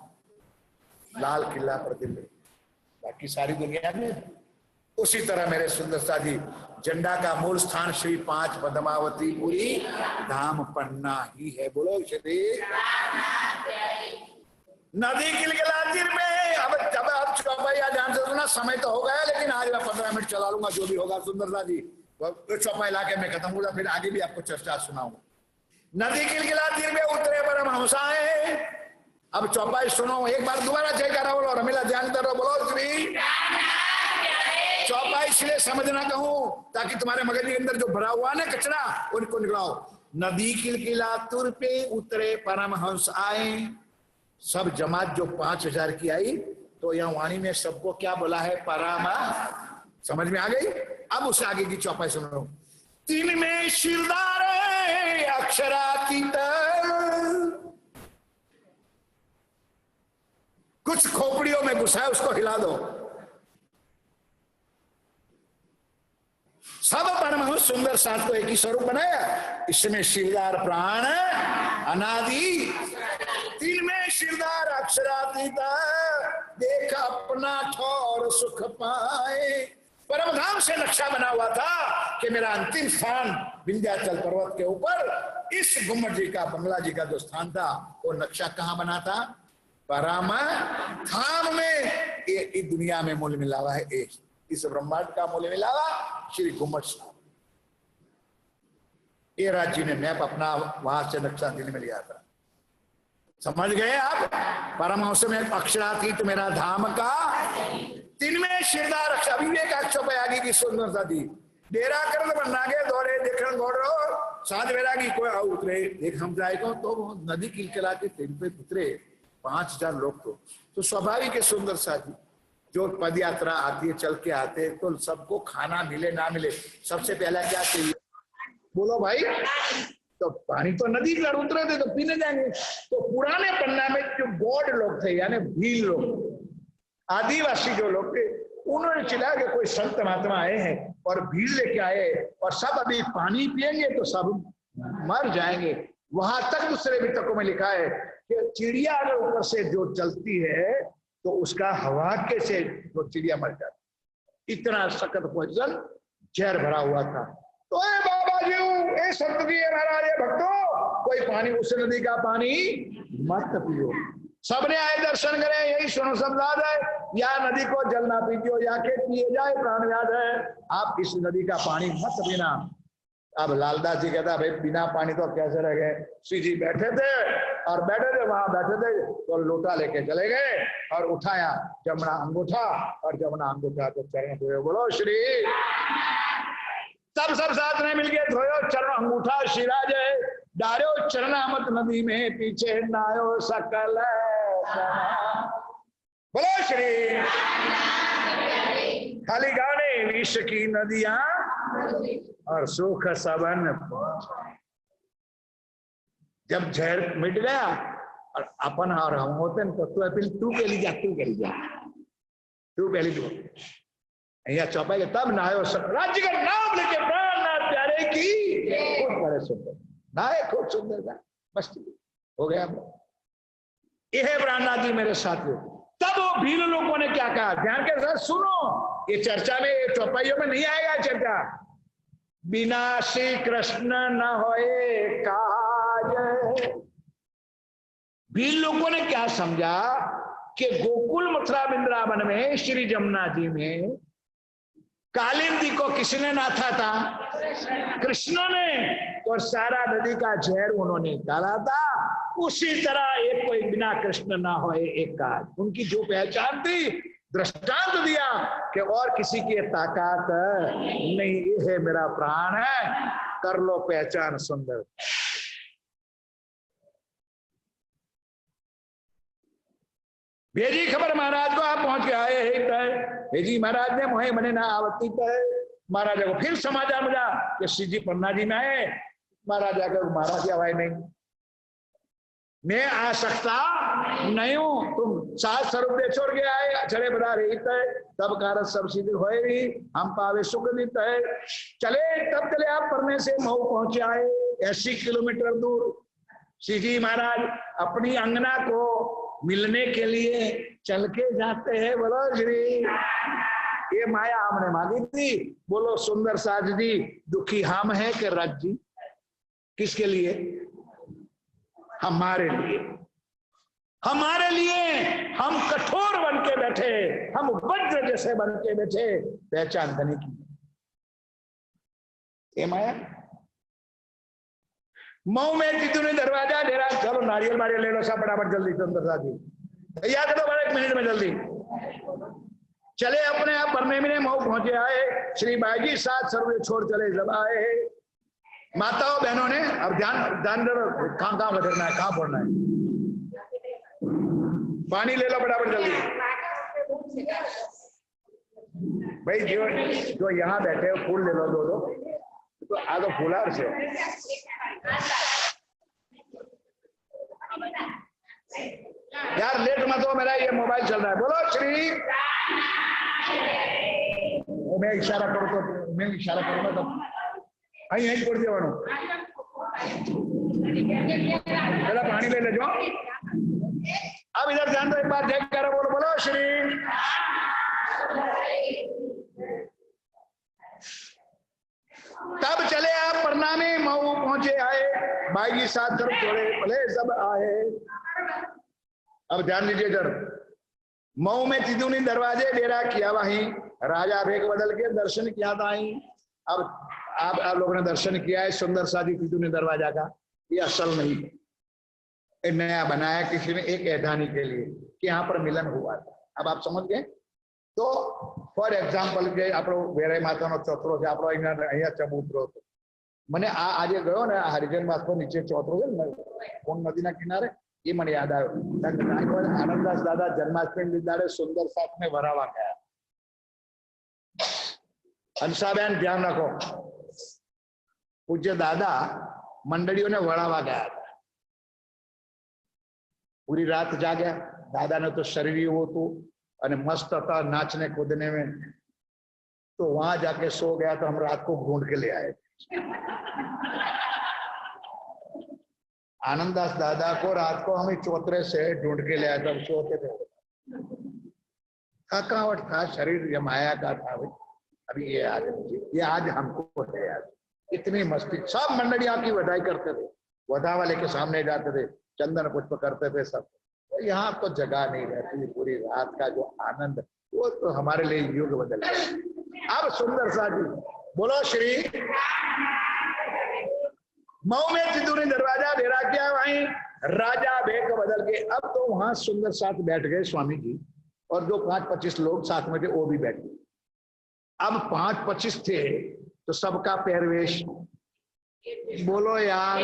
Speaker 1: लाल किला पर दिल्ली। बाकी सारी दुनिया में उसी तरह मेरे सुंदर सा जी झंडा का मूल स्थान श्री 5 पद्मावती पुरी धाम पन्ना ही है। बोलो श्री। नदी किलकिलाती में अब चौपाइया ध्यान से सुना। समय तो हो गया, लेकिन आज मैं 15 मिनट चला लूंगा, जो भी होगा सुंदर सा जी। चौपाई इलाके में खत्म होगा, फिर आगे भी आपको चर्चा सुनाऊंगा। नदी किलकिलाती में उतरे परमहंसाएं। अब चौपाई सुनो एक बार, दोबारा जयकारा बोलो, रमीला ध्यान करो। बोलो श्री। इसलिए समझना कहूं ताकि तुम्हारे मगज के अंदर जो भरा हुआ ना कचरा उनको निकलाओ। नदी किलकिला तुर पे उतरे परमहंस आए। सब जमात जो 5000 की आई तो यह वाणी में सबको क्या बोला है? परामा। समझ में आ गई? अब उससे आगे की चौपाई सुनो। तीन में शिरदार अक्षरातीत, कुछ खोपड़ियों में घुसा है उसको हिला दो। सब परमहंस सुंदर साथ को एक ही स्वरूप बनाया। इसमें शिरदार प्राण अनादि, तीन में शिरदार अक्षरातीत, देख अपना ठौर सुख पाए। परमधाम से नक्शा बना हुआ था कि मेरा अंतिम स्थान विंध्याचल पर्वत के ऊपर इस गुम्मट जी का, बंगला जी का जो स्थान था, वो नक्शा कहां बना था? परम धाम में। इस दुनिया में मूल मिलावा है एक, इस ब्रह्मांड का मूल मिलावा श्री गुम्मट साहब। ये राज्य ने मैप अपना वहां से नक्शा दिल में लिया था। समझ गए आप? परमहंस में अक्षरातीत मेरा धाम का, तीन में शिरदार अक्षर। अभी एक अक्षर पे आगे की सुंदरता दी। डेरा कर बनना के दौड़े देखन दौड़ो साध वैरागी कोई उतरे देख हम जाए को तो नदी किलकिला के तीन पे उतरे 5000 लोग। तो स्वाभाविक है सुंदर साथी, जो पद यात्रा आती है चल के आते तो सबको खाना मिले ना मिले, सबसे पहला क्या चाहिए? बोलो भाई। तो पानी तो नदी पर उतरे थे तो पीने जाएंगे। तो पुराने पन्ना में जो गौड़ लोग थे यानी भील लोग, आदिवासी जो लोग थे, उन्होंने चिल्लाया कि कोई संत महात्मा आए हैं और भीड़ लेके आए और सब अभी पानी पिएंगे तो सब मर जाएंगे। वहां तक दूसरे वितकों में लिखा है कि चिड़िया अगर ऊपर से जो चलती है तो उसका हवा के से जो चिड़िया मर जाती। इतना सख्त पॉइजन जहर भरा हुआ था। तो बाबा जी, ए संत जी, महाराज, भक्तों, कोई पानी उस नदी का पानी मत पियो। सबने आए दर्शन करें, यही सुनो सब याद है। या नदी को जल ना पीजियो, या के पिए जाए प्राण याद है। आप इस नदी का पानी मत पीना। अब लालदास जी कहता भाई बिना पानी तो कैसे रह गए? श्री जी बैठे थे और बैठे थे वहां बैठे थे तो लोटा लेके चले गए और उठाया जमुना अंगूठा और जमुना अंगूठा तो चरण धोए। बोलो श्री। सब साथ में मिलके धोयो चरण अंगूठा शिराज डारो चरणामत नदी में पीछे नायो सकल। बोलो श्री। खाली गाने विष की नदियां और सुख सबन। जब जहर मिट गया और अपन और हम होते हैं तो तू के लिए जा, तू के लिए जा, तू पहली तू या चौपाई तब नहायो सब राज्य का नाम लेके प्राण नाथ प्यारे की खूब बड़े सुंदर नहाए, खूब सुंदर था। मस्ती हो गया। यह प्राणनाथ जी मेरे साथियों। तब वो भील लोगों ने क्या कहा? ध्यान के साथ सुनो, ये चर्चा में चौपाइयों में नहीं आएगा चर्चा। बिना श्री कृष्ण न होए काज। भील लोगों ने क्या समझा कि गोकुल मथुरा वृंदावन में श्री जमुना जी में कालिंदी को किसने नाथा था? कृष्ण ने। और सारा नदी का जहर उन्होंने डाला था। उसी तरह एक कोई बिना कृष्ण ना होए एक काज। उनकी जो पहचान थी, दृष्टांत दिया कि और किसी की ताकत नहीं, ये है मेरा प्राण है, कर लो पहचान सुंदर। भेजी खबर महाराज को, आप पहुंच के आए है। भेजी महाराज ने मोहे मने ना आवती तय। महाराजा को फिर समाचार मिला कि श्री जी पन्ना जी में आए। महाराजा को महाराज की आवाज नहीं, मैं आ सकता नहीं हूं, तुम सात स्वरूप दे छोड़ के आए। चले बता रही तब कारत सब सिद्ध होए भी हम पावे सुख दित है। चले तब चले आप परने से मऊ पहुंचे आए 80 किलोमीटर दूर। श्री जी महाराज अपनी अंगना को मिलने के लिए चल के जाते हैं। बोलो श्री। ये माया हमने मांगी थी। बोलो सुंदर साज जी, दुखी हम है कि रज जी? किसके लिए? हमारे लिए। हमारे लिए हम कठोर बन के बैठे, हम वज्र जैसे बन के बैठे पहचान करने की। ये माया। मऊ में जितु ने दरवाजा डेरा, चलो नारियल ले लो सब फटाफट जल्दी सुंदर साथ जी, तैयार करो 1 मिनट में जल्दी। चले अपने आप पढ़ने में मऊ पहुंचे आए, श्री बाईजी साथ सर्वे छोड़ चले जब आए। माताओं बहनों ने अब ध्यान ध्यान कहाँ बदलना है, कहाँ पढ़ना है। पानी ले लो फटाफट जल्दी भाई। जो यहाँ बैठे हो फूल ले लो दो दो, तो आ दो फूलार से। यार लेट मत हो, मेरा ये मोबाइल चल रहा है। बोलो श्री। मैं इशारा करूँ तो मैं इशारा करूंगा तो यही छोड़ दिया बनो। पहला पानी ले जो। अब इधर ध्यान दो, एक बार देख कर बोलो, बोलो श्री। तब चले आप प्रणामी मऊ पहुंचे आए, बाईजी साथ तरफ छोड़े भले सब आए। अब ध्यान दीजिए इधर, मऊ में तिदुनी दरवाजे डेरा किया वहीं, राजा भेक बदल के दर्शन किया ताई। अब आप लोगों ने दर्शन किया है सुंदर सादी तिदुनी दरवाजा का। ये असल नहीं है, ये नया बनाया किसी ने एक ऐधानी के लिए कि यहाँ पर मिलन हुआ था। अब आप समझ गए। तो फॉर एग्जाम्पल के आप वेराई माता नो चौथरो છે આપણો અહીંયા ચબૂતરો હતો। મને આ આજે ગયો ને હરિજન માસ નીચે ચોથરો છે ને કોણ નદીના કિનારે, એ મને યાદ આવ્યો। આનંદદાસ દાદા જન્માષ્ટમી દાડે સુંદર સાથ ને વરાવા ગયા। હંસાબેન ध्यान रखो, पूज्य दादा मंडलियों ने वड़ावा गया था। पूरी रात जाग्या। दादा ने तो शरीर वो तो अने मस्त था नाचने कूदने में, तो वहां जाके सो गया। तो हम रात को ढूंढ के ले आए। आनंददास दादा को रात को हम चौतरे से ढूंढ के ले आए, तब सोते थे। थकावट था, शरीर ये माया का था भाई। अभी ये आज हमको है यार, इतनी मस्ती। सब मंडलियां की बधाई करते थे, वधा वाले के सामने जाते थे, चंदन पुष्प करते थे सब। तो यहाँ तो जगह नहीं रहती, पूरी रात का जो आनंद वो तो हमारे लिए युग बदल गया। अब सुंदर सा जी बोलो श्री। मऊ में तिदुनी दरवाजा डेरा किया वहीं, राजा भेक बदल के। अब तो वहां सुंदर साथ बैठ गए स्वामी जी, और जो 5-25 लोग साथ में थे वो भी बैठ गए। अब 5-25 थे तो सबका पहरवेश, बोलो यार,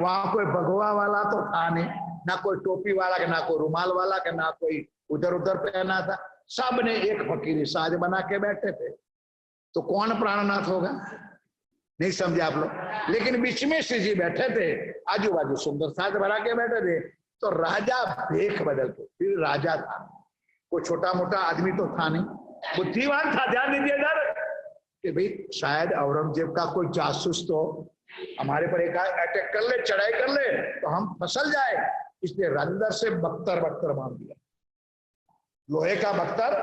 Speaker 1: वहां कोई भगवा वाला तो था नहीं, ना कोई टोपी वाला के, ना कोई रुमाल वाला के, ना कोई उधर उधर पहना था। सब ने एक फकीरी साज बना के बैठे थे। तो कौन प्राणनाथ होगा, नहीं समझे आप लोग। लेकिन बीच में श्री जी बैठे थे, आजू बाजू सुंदर साज बना के बैठे थे। तो राजा भेख बदल के, फिर राजा था, कोई छोटा मोटा आदमी तो था नहीं, बुद्धिमान था। ध्यान दीजिए इधर कि भाई शायद औरंगजेब का कोई जासूस तो हमारे पर एक अटैक कर ले, चढ़ाई कर ले तो हम फसल जाए, इसलिए अंदर से बख्तर बांध दिया। लोहे का बख्तर,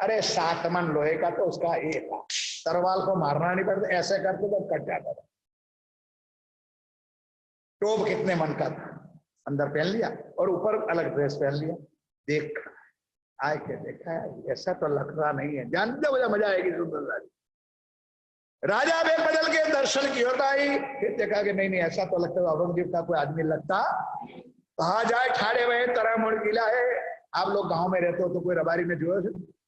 Speaker 1: अरे 7 मन लोहे का तो उसका एक था, तरवाल को मारना नहीं पड़ता, ऐसे करते तो कट जाता था। टोप कितने मन का था, अंदर पहन लिया और ऊपर अलग ड्रेस पहन लिया। देख आए के देखा है, ऐसा तो लगता नहीं है। जानते हो मजा आएगी सुंदर। राजा भेक बदल के दर्शन की होता ही, फिर देखा कि नहीं ऐसा तो लगता है औरंगजेब का कोई आदमी लगता। कहा जाए ठाड़े हुए तरह मुड़ किला है। आप लोग गांव में रहते हो तो कोई रबारी ने जो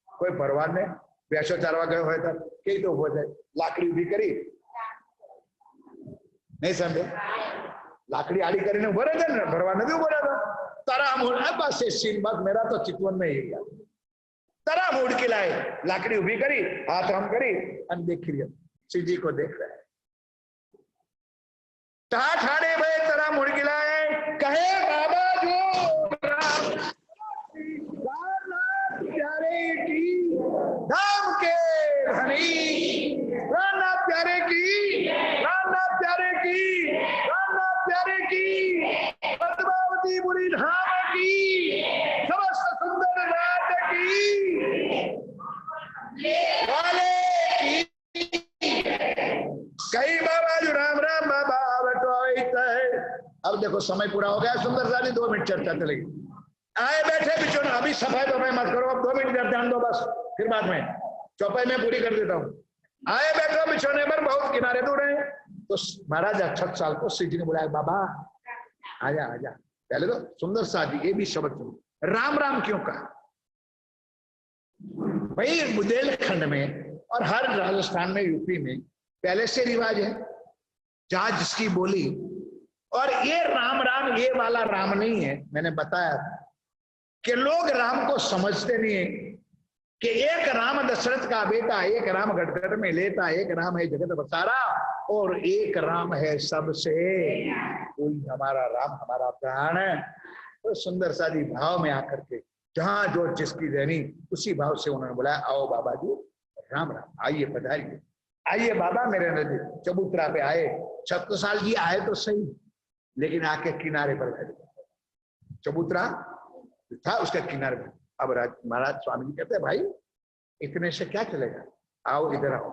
Speaker 1: कोई भरवान ने भैंसो चारवा गए हुए था, कई तो हो जाए लाकड़ी उभी करी, नहीं समझे, लाकड़ी आड़ी करीने उभो रहे थे, भरवान ने भी उभो रहा था। तरा मुड़, बस सीन बात मेरा तो चितवन में यही है। तरा मुड़ के लाए, लाकड़ी उभी करी, हाथ हम करी, अन देख रही श्री जी को देख रहे हैं। ठाड़े भाई तरा मुड़ के लाए, कहे बाबा जो प्यारे की धाम के धनी, राना प्यारे की, राना प्यारे की, राना प्यारे की, पद्मावती बुरी धाम की, समस्त सुंदर रात की, वाले की। कई बाबा जो राम राम बाबा है। अब देखो समय पूरा हो गया, सुंदर सारी 2 मिनट चर्चा चलेगी। आए बैठे बिचो, अभी सफाई दफाई मत करो, अब 2 मिनट ध्यान दो बस, फिर बाद में चौपाई में पूरी कर देता हूँ। आए बैठो बिछोने पर बहुत किनारे दूर है। तो महाराज 68 साल को श्री जी ने बुलाया, बाबा आजा आजा। पहले तो सुंदर साथी ये भी शब्द सुनो, राम राम क्यों कहा? भाई बुंदेलखंड में और हर राजस्थान में, यूपी में पहले से रिवाज है, जहां जिसकी बोली। और ये राम राम ये वाला राम नहीं है। मैंने बताया कि लोग राम को समझते नहीं है कि एक राम दशरथ का बेटा, एक राम गटगट में लेता, एक राम है जगत बसारा, और एक राम है सबसे कोई हमारा राम हमारा प्राण है। तो सुंदर सा जी भाव में आकर के जहां जो जिसकी रहनी उसी भाव से उन्होंने बोला, आओ बाबा जी राम राम, आइए पधारिए, आइए बाबा मेरे नजदीक। चबूतरा पे आए, छत्रसाल जी आए तो सही, लेकिन आके किनारे पर बैठ गए। चबूतरा था उसके किनारे पर। अब महाराज स्वामी जी कहते हैं, भाई इतने से क्या चलेगा, आओ इधर आओ।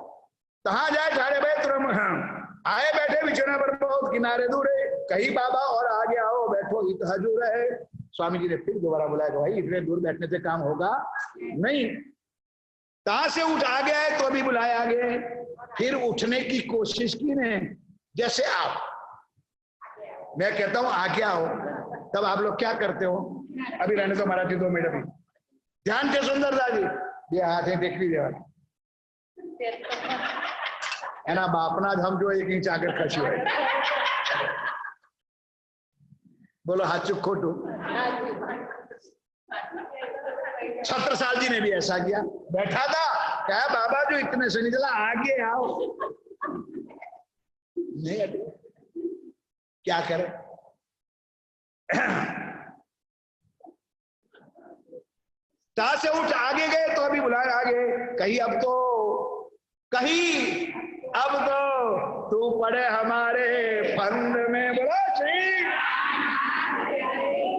Speaker 1: कहा जाए सारे भाई तुरंत आए बैठे बिछोना पर बहुत किनारे दूर है, कहीं बाबा और आगे आओ बैठो इत हजूर है। स्वामी जी ने फिर दोबारा बुलाया, भाई इतने दूर बैठने से काम होगा नहीं। कहां से उठ आ गया है तो भी बुलाया आगे। फिर उठने की कोशिश की ने, जैसे आप, मैं कहता हूं आगे आओ, तब आप लोग क्या करते हो, अभी रहने तो महाराज जी 2 मिनट अभी ध्यान से सुंदरता जी ये हाथ है देख लीजिए है ना, बापना हम जो 1 इंच आकर खसी है। बोलो हाथ चुप खोटू। छत्रसाल जी ने भी ऐसा किया, बैठा था, क्या बाबा जो इतने से निकला, आगे आओ। नहीं अभी क्या करे। ता से उठ आगे गए तो अभी बुलाए आगे, कहीं अब तो तू पड़े हमारे फंद में। बोला श्री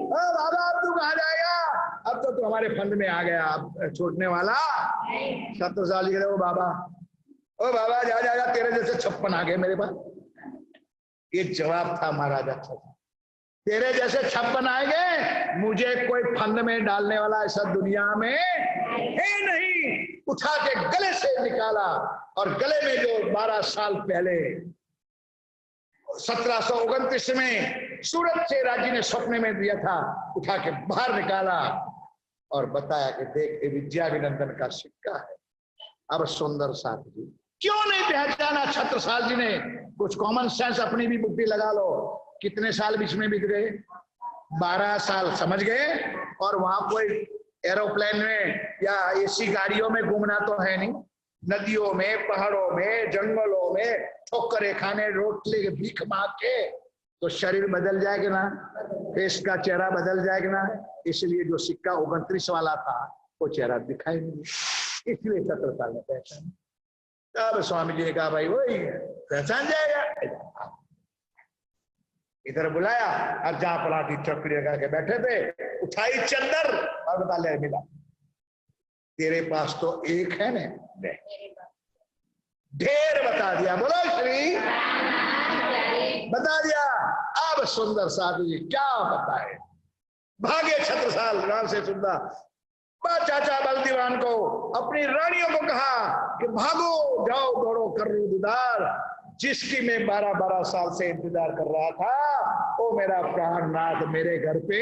Speaker 1: बाबा अब तू कहा जाएगा, अब तो तू हमारे फंद में आ गया, अब छोड़ने वाला। 70 साल के ओ बाबा जा जा तेरे जैसे 56 आ गए मेरे पास। ये जवाब था महाराजा, तेरे जैसे 56 आएंगे, मुझे कोई फंद में डालने वाला ऐसा दुनिया में है नहीं। उठा के गले से निकाला, और गले में जो 12 साल पहले 1729 में सूरत से राजी ने सपने में दिया था, उठा के बाहर निकाला और बताया कि देख ये विद्याभिनंदन का सिक्का है। अब सुंदर साथ जी क्यों नहीं पहचाना छत्रसाल जी ने? कुछ कॉमन सेंस अपनी भी बुद्धि लगा लो। कितने साल बीच में बीत गए? 12 साल, समझ गए। और वहां कोई एरोप्लेन में या एसी गाड़ियों में घूमना तो है नहीं, नदियों में, पहाड़ों में, जंगलों में ठोकरे खाने, रोटली के भीख मांग के तो शरीर बदल जाएगा ना, फेस का चेहरा बदल जाएगा ना। इसलिए जो सिक्का 29 वाला था वो चेहरा दिखाई नहीं, इसलिए 17 साल में पहचान। तब स्वामी जी ने कहा भाई वही है, पहचान जाएगा। इधर बुलाया और जहां पलाटी चौकड़ी लगा के बैठे थे, उठाई चंदर और बता ले मिला, तेरे पास तो एक है ना, ढेर बता दिया। बोलो श्री, बता दिया। अब सुंदर साधु जी क्या बताए। भागे छत्रसाल राम से सुंदर चाचा बल दीवान को, अपनी रानियों को कहा कि भागो जाओ दौड़ो कर लो दीदार, जिसकी मैं 12-12 साल से इंतजार कर रहा था, वो मेरा प्राणनाथ मेरे घर पे।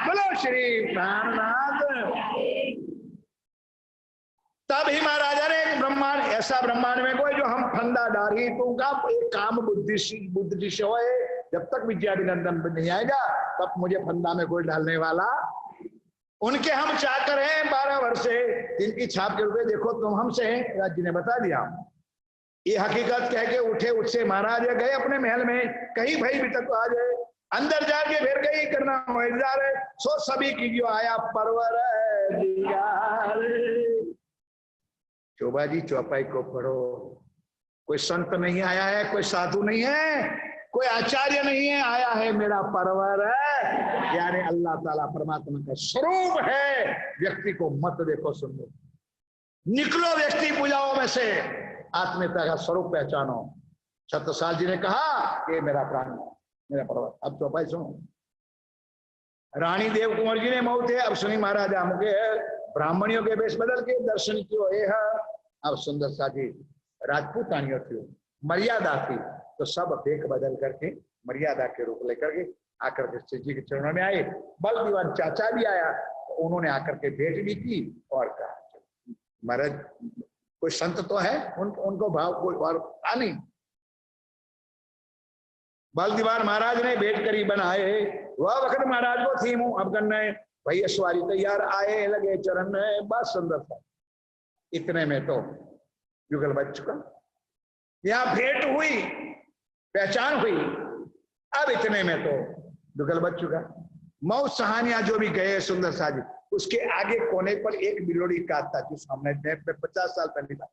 Speaker 1: बोलो श्री प्राणनाथ। तब ही महाराजा ने ब्रह्मांड, ऐसा ब्रह्मांड में कोई जो हम फंदा डारी तू का काम बुद्धि से होए, जब तक विद्याभिनंदन नहीं आएगा तब मुझे फंदा में कोई डालने वाला। उनके हम चाकर हैं 12 वर्ष से, जिनकी छाप के रुपए देखो तुम हमसे हैं। राज जी ने बता दिया। ये हकीकत कह के उठे, उससे महाराज गए अपने महल में, कहीं भाई भी तक आ जाए, अंदर जाके फिर गई करना इंतजार है, सो सभी की जो आया परवर शोभा जी चौपाई को पढ़ो। कोई संत नहीं आया है, कोई साधु नहीं है, कोई आचार्य नहीं है, आया है मेरा परवर है, यानी अल्लाह ताला परमात्मा का स्वरूप है। व्यक्ति को मत देखो, सुन लो, निकलो व्यक्ति पूजाओं में से, आत्मीयता का स्वरूप पहचानो। छत्रसाल जी ने कहा कि मेरा प्राण, मेरा परवर। अब चौपाई सुनो। रानी देव कुंवर जी ने मऊ थे, अब सुनी महाराजा मुझे ब्राह्मणियों के वेश बदल के दर्शन कियो है। अब सुंदर सा जी राजपूतानियों थी, मर्यादा थी, तो सब देख बदल करके मर्यादा के रूप लेकर के आकर के श्री जी के चरणों में आए। बल दीवान चाचा भी आया, तो उन्होंने आकर के भेंट भी की और कहा महाराज कोई संत तो है उनको भाव कोई और था नहीं। बल दीवार महाराज ने भेंट करी बनाए, वह वक्त महाराज को थी मुंह अब करने भैया सवारी तैयार आए लगे चरण में, बस सुंदर था। इतने में तो युगल बच चुका, यहां भेंट हुई, पहचान हुई, अब इतने में तो युगल बच चुका। मौत सहानियां जो भी गए सुंदर साजी, उसके आगे कोने पर एक बिलोड़ी काट था जो सामने नेट पे 50 साल पहले था,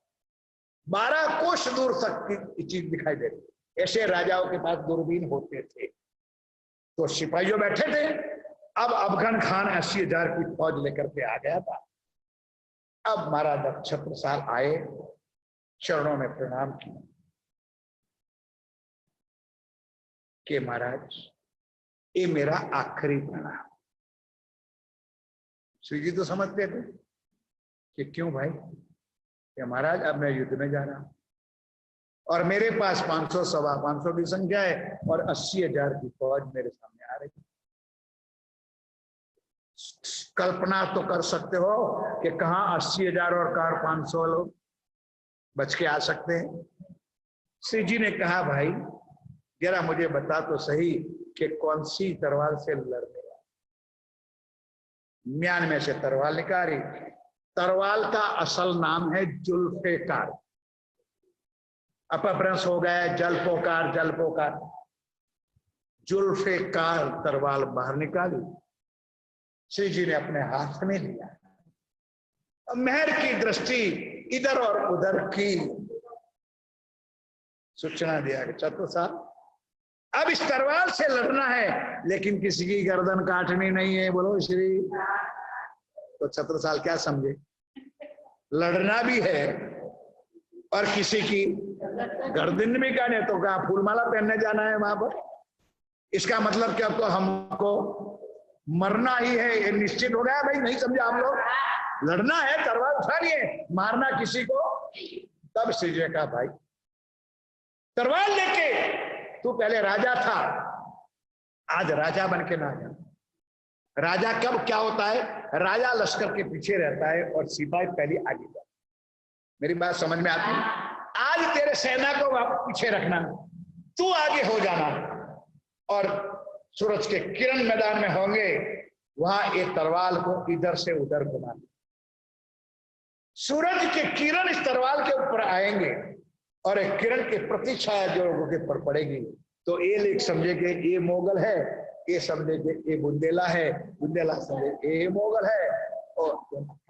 Speaker 1: 12 कोस दूर तक की चीज दिखाई दे रही। ऐसे राजाओं के पास दूरबीन होते थे। तो सिपाहियों बैठे थे। अब अफगान खान 80,000 की फौज लेकर के आ गया था। अब महाराज छत्रसाल आए, चरणों में प्रणाम किया कि महाराज ये मेरा आखिरी प्रणाम। श्री जी तो समझते थे कि क्यों भाई, कि महाराज अब मैं युद्ध में जा रहा हूं और मेरे पास 500 सवा 500 की संख्या है और 80,000 की फौज मेरे सामने आ रही। कल्पना तो कर सकते हो कि कहां 80,000 और कहां 500 लोग बच के आ सकते हैं। श्री जी ने कहा भाई जरा मुझे बता तो सही कि कौन सी तलवार से लड़ने वाला। म्यान में से तलवार निकाली। तलवार का असल नाम है जुल्फेकार, अपभ्रंश हो गया जलपोकार, जलपोकार। जुल्फेकार तलवार बाहर निकाली, श्री जी ने अपने हाथ में लिया। मेहर की दृष्टि इधर और उधर की, सूचना दिया कि छत्रसाल अब इस तलवार से लड़ना है लेकिन किसी की गर्दन काटनी नहीं है। बोलो श्री। तो छत्रसाल क्या समझे, लड़ना भी है और किसी की गर्दन भी काटने, तो क्या फूलमाला पहनने जाना है वहां पर? इसका मतलब क्या तो हमको मरना ही है, ये निश्चित हो गया भाई? नहीं समझे आप लोग? लड़ना है, तलवार उठाइए, मारना किसी को। तब श्री जी का भाई तलवार लेके तू पहले राजा था, आज राजा बन के ना जा। राजा कब क्या होता है? राजा लश्कर के पीछे रहता है और सिपाही पहले आगे जाता है। मेरी बात समझ में आती है? आज तेरे सेना को पीछे रखना, तू आगे हो जाना और सूरज के किरण मैदान में होंगे, वहां एक तलवार को इधर से उधर घुमाना। सूरज के किरण इस तलवार के ऊपर आएंगे और एक किरण की प्रतिछाया जो लोगों के ऊपर पड़ेगी, तो ये लोग समझेंगे ये मोगल है, ये समझेंगे ये बुंदेला है, बुंदेला समझे ये मोगल है, और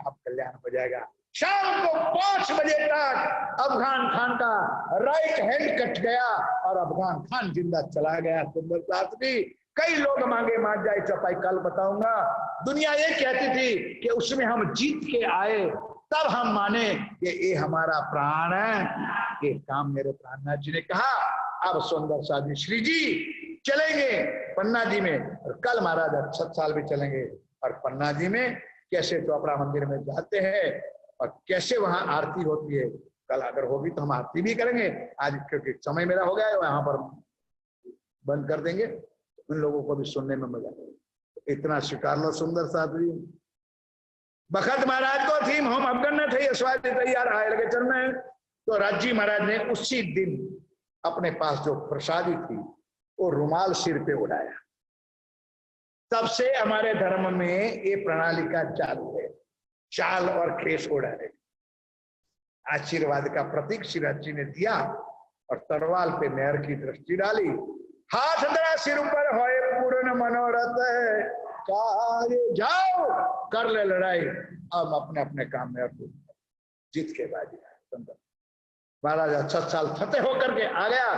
Speaker 1: आप कल्याण हो जाएगा। शाम को 5 बजे तक अफगान खान का राइट हैंड कट गया और अफगान खान जिंदा चला गया। सुंदर शास्त्री कई लोग मांगे मार जाए चपाई, कल बताऊंगा। दुनिया ये कहती थी कि उसमें हम जीत के आए, तब हम माने कि ये हमारा प्राण है, ये काम मेरे प्राणनाथ जी ने कहा। अब सुंदर शादी श्री जी चलेंगे पन्ना जी में, और कल महाराज 60 साल भी चलेंगे और पन्ना जी में कैसे चोपड़ा मंदिर में जाते हैं और कैसे वहां आरती होती है। कल अगर होगी तो हम आरती भी करेंगे। आज क्योंकि समय मेरा हो गया है, वहां पर बंद कर देंगे, उन लोगों को भी सुनने में मजा आएगा। इतना स्वीकार लो सुंदर शादी। बखत महाराज को थी हम अफगन थे यशवादी तैयार आए लगे चल में, तो राजी महाराज ने उसी दिन अपने पास जो प्रसादी थी वो रुमाल सिर पे उड़ाया। तब से हमारे धर्म में ये प्रणाली का चालू है, चाल और खेस उड़ा रहे। आशीर्वाद का प्रतीक शिवराज ने दिया और तलवार पे मेहर की दृष्टि डाली। हाथ धरा सिर ऊपर होए पूर्ण मनोरथ है, जाओ कर ले लड़ाई। अब अपने अपने काम में जीत के बाजी। महाराजा 60 साल फतेह होकर के आ गया।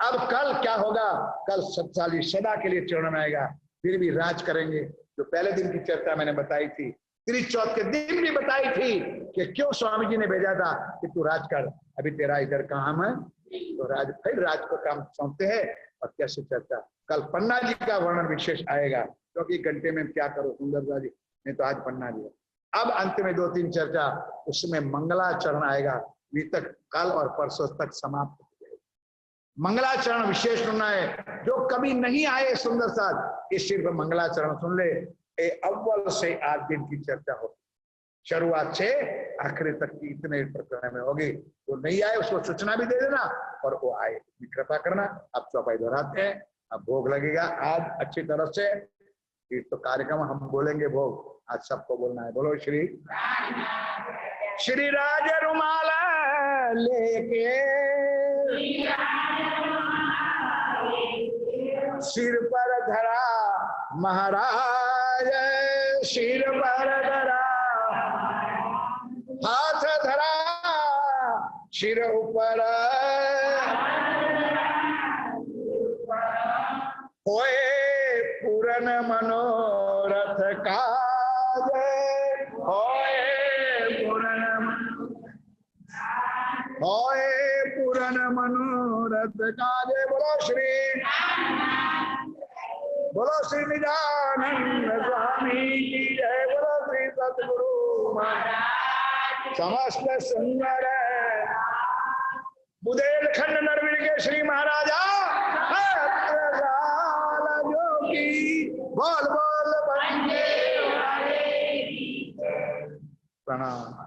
Speaker 1: अब कल क्या होगा? कल 60 सदा के लिए चरण में आएगा, फिर भी राज करेंगे। जो पहले दिन की चर्चा मैंने बताई थी, त्रिचौथ के दिन भी बताई थी कि क्यों स्वामी जी ने भेजा था कि तू राज कर, अभी तेरा इधर काम है, तो राज फिर राज को काम सौंपते हैं। और कैसे चर्चा कल पन्ना जी का वर्णन विशेष आएगा, क्योंकि घंटे में क्या करो सुंदरता जी, नहीं तो आज पन्ना जी। अब अंत में 2-3 चर्चा, उसमें मंगलाचरण आएगा। तक कल और परसों तक समाप्त हो जाएगा। मंगलाचरण विशेष सुनना है, जो कभी नहीं आए सुंदर साथ, ये सिर्फ मंगलाचरण सुन ले। अव्वल से आज दिन की चर्चा हो। शुरुआत से आखिरी तक की इतने प्रकरण में होगी। वो नहीं आए उसको सूचना भी दे देना और वो आए, कृपा करना। अब चौपाई दोहराते हैं, अब भोग लगेगा आज अच्छी तरह से। ये तो कार्यक्रम हम बोलेंगे भोग, आज सबको बोलना है। बोलो श्री श्री राज रुमाल लेके सिर पर धरा महाराज, सिर पर धरा हाथ धरा सिर ऊपर, होए पूरन मनोरथ काज, होए पूरन मनोरथ काज। बोलो श्री निजानंद स्वामी की जय। बोलो श्री सतगुरु समस्त सुंदर बुदेलखंड नरवीर के श्री महाराजा जो की बोल बोल बंदे प्रणाम।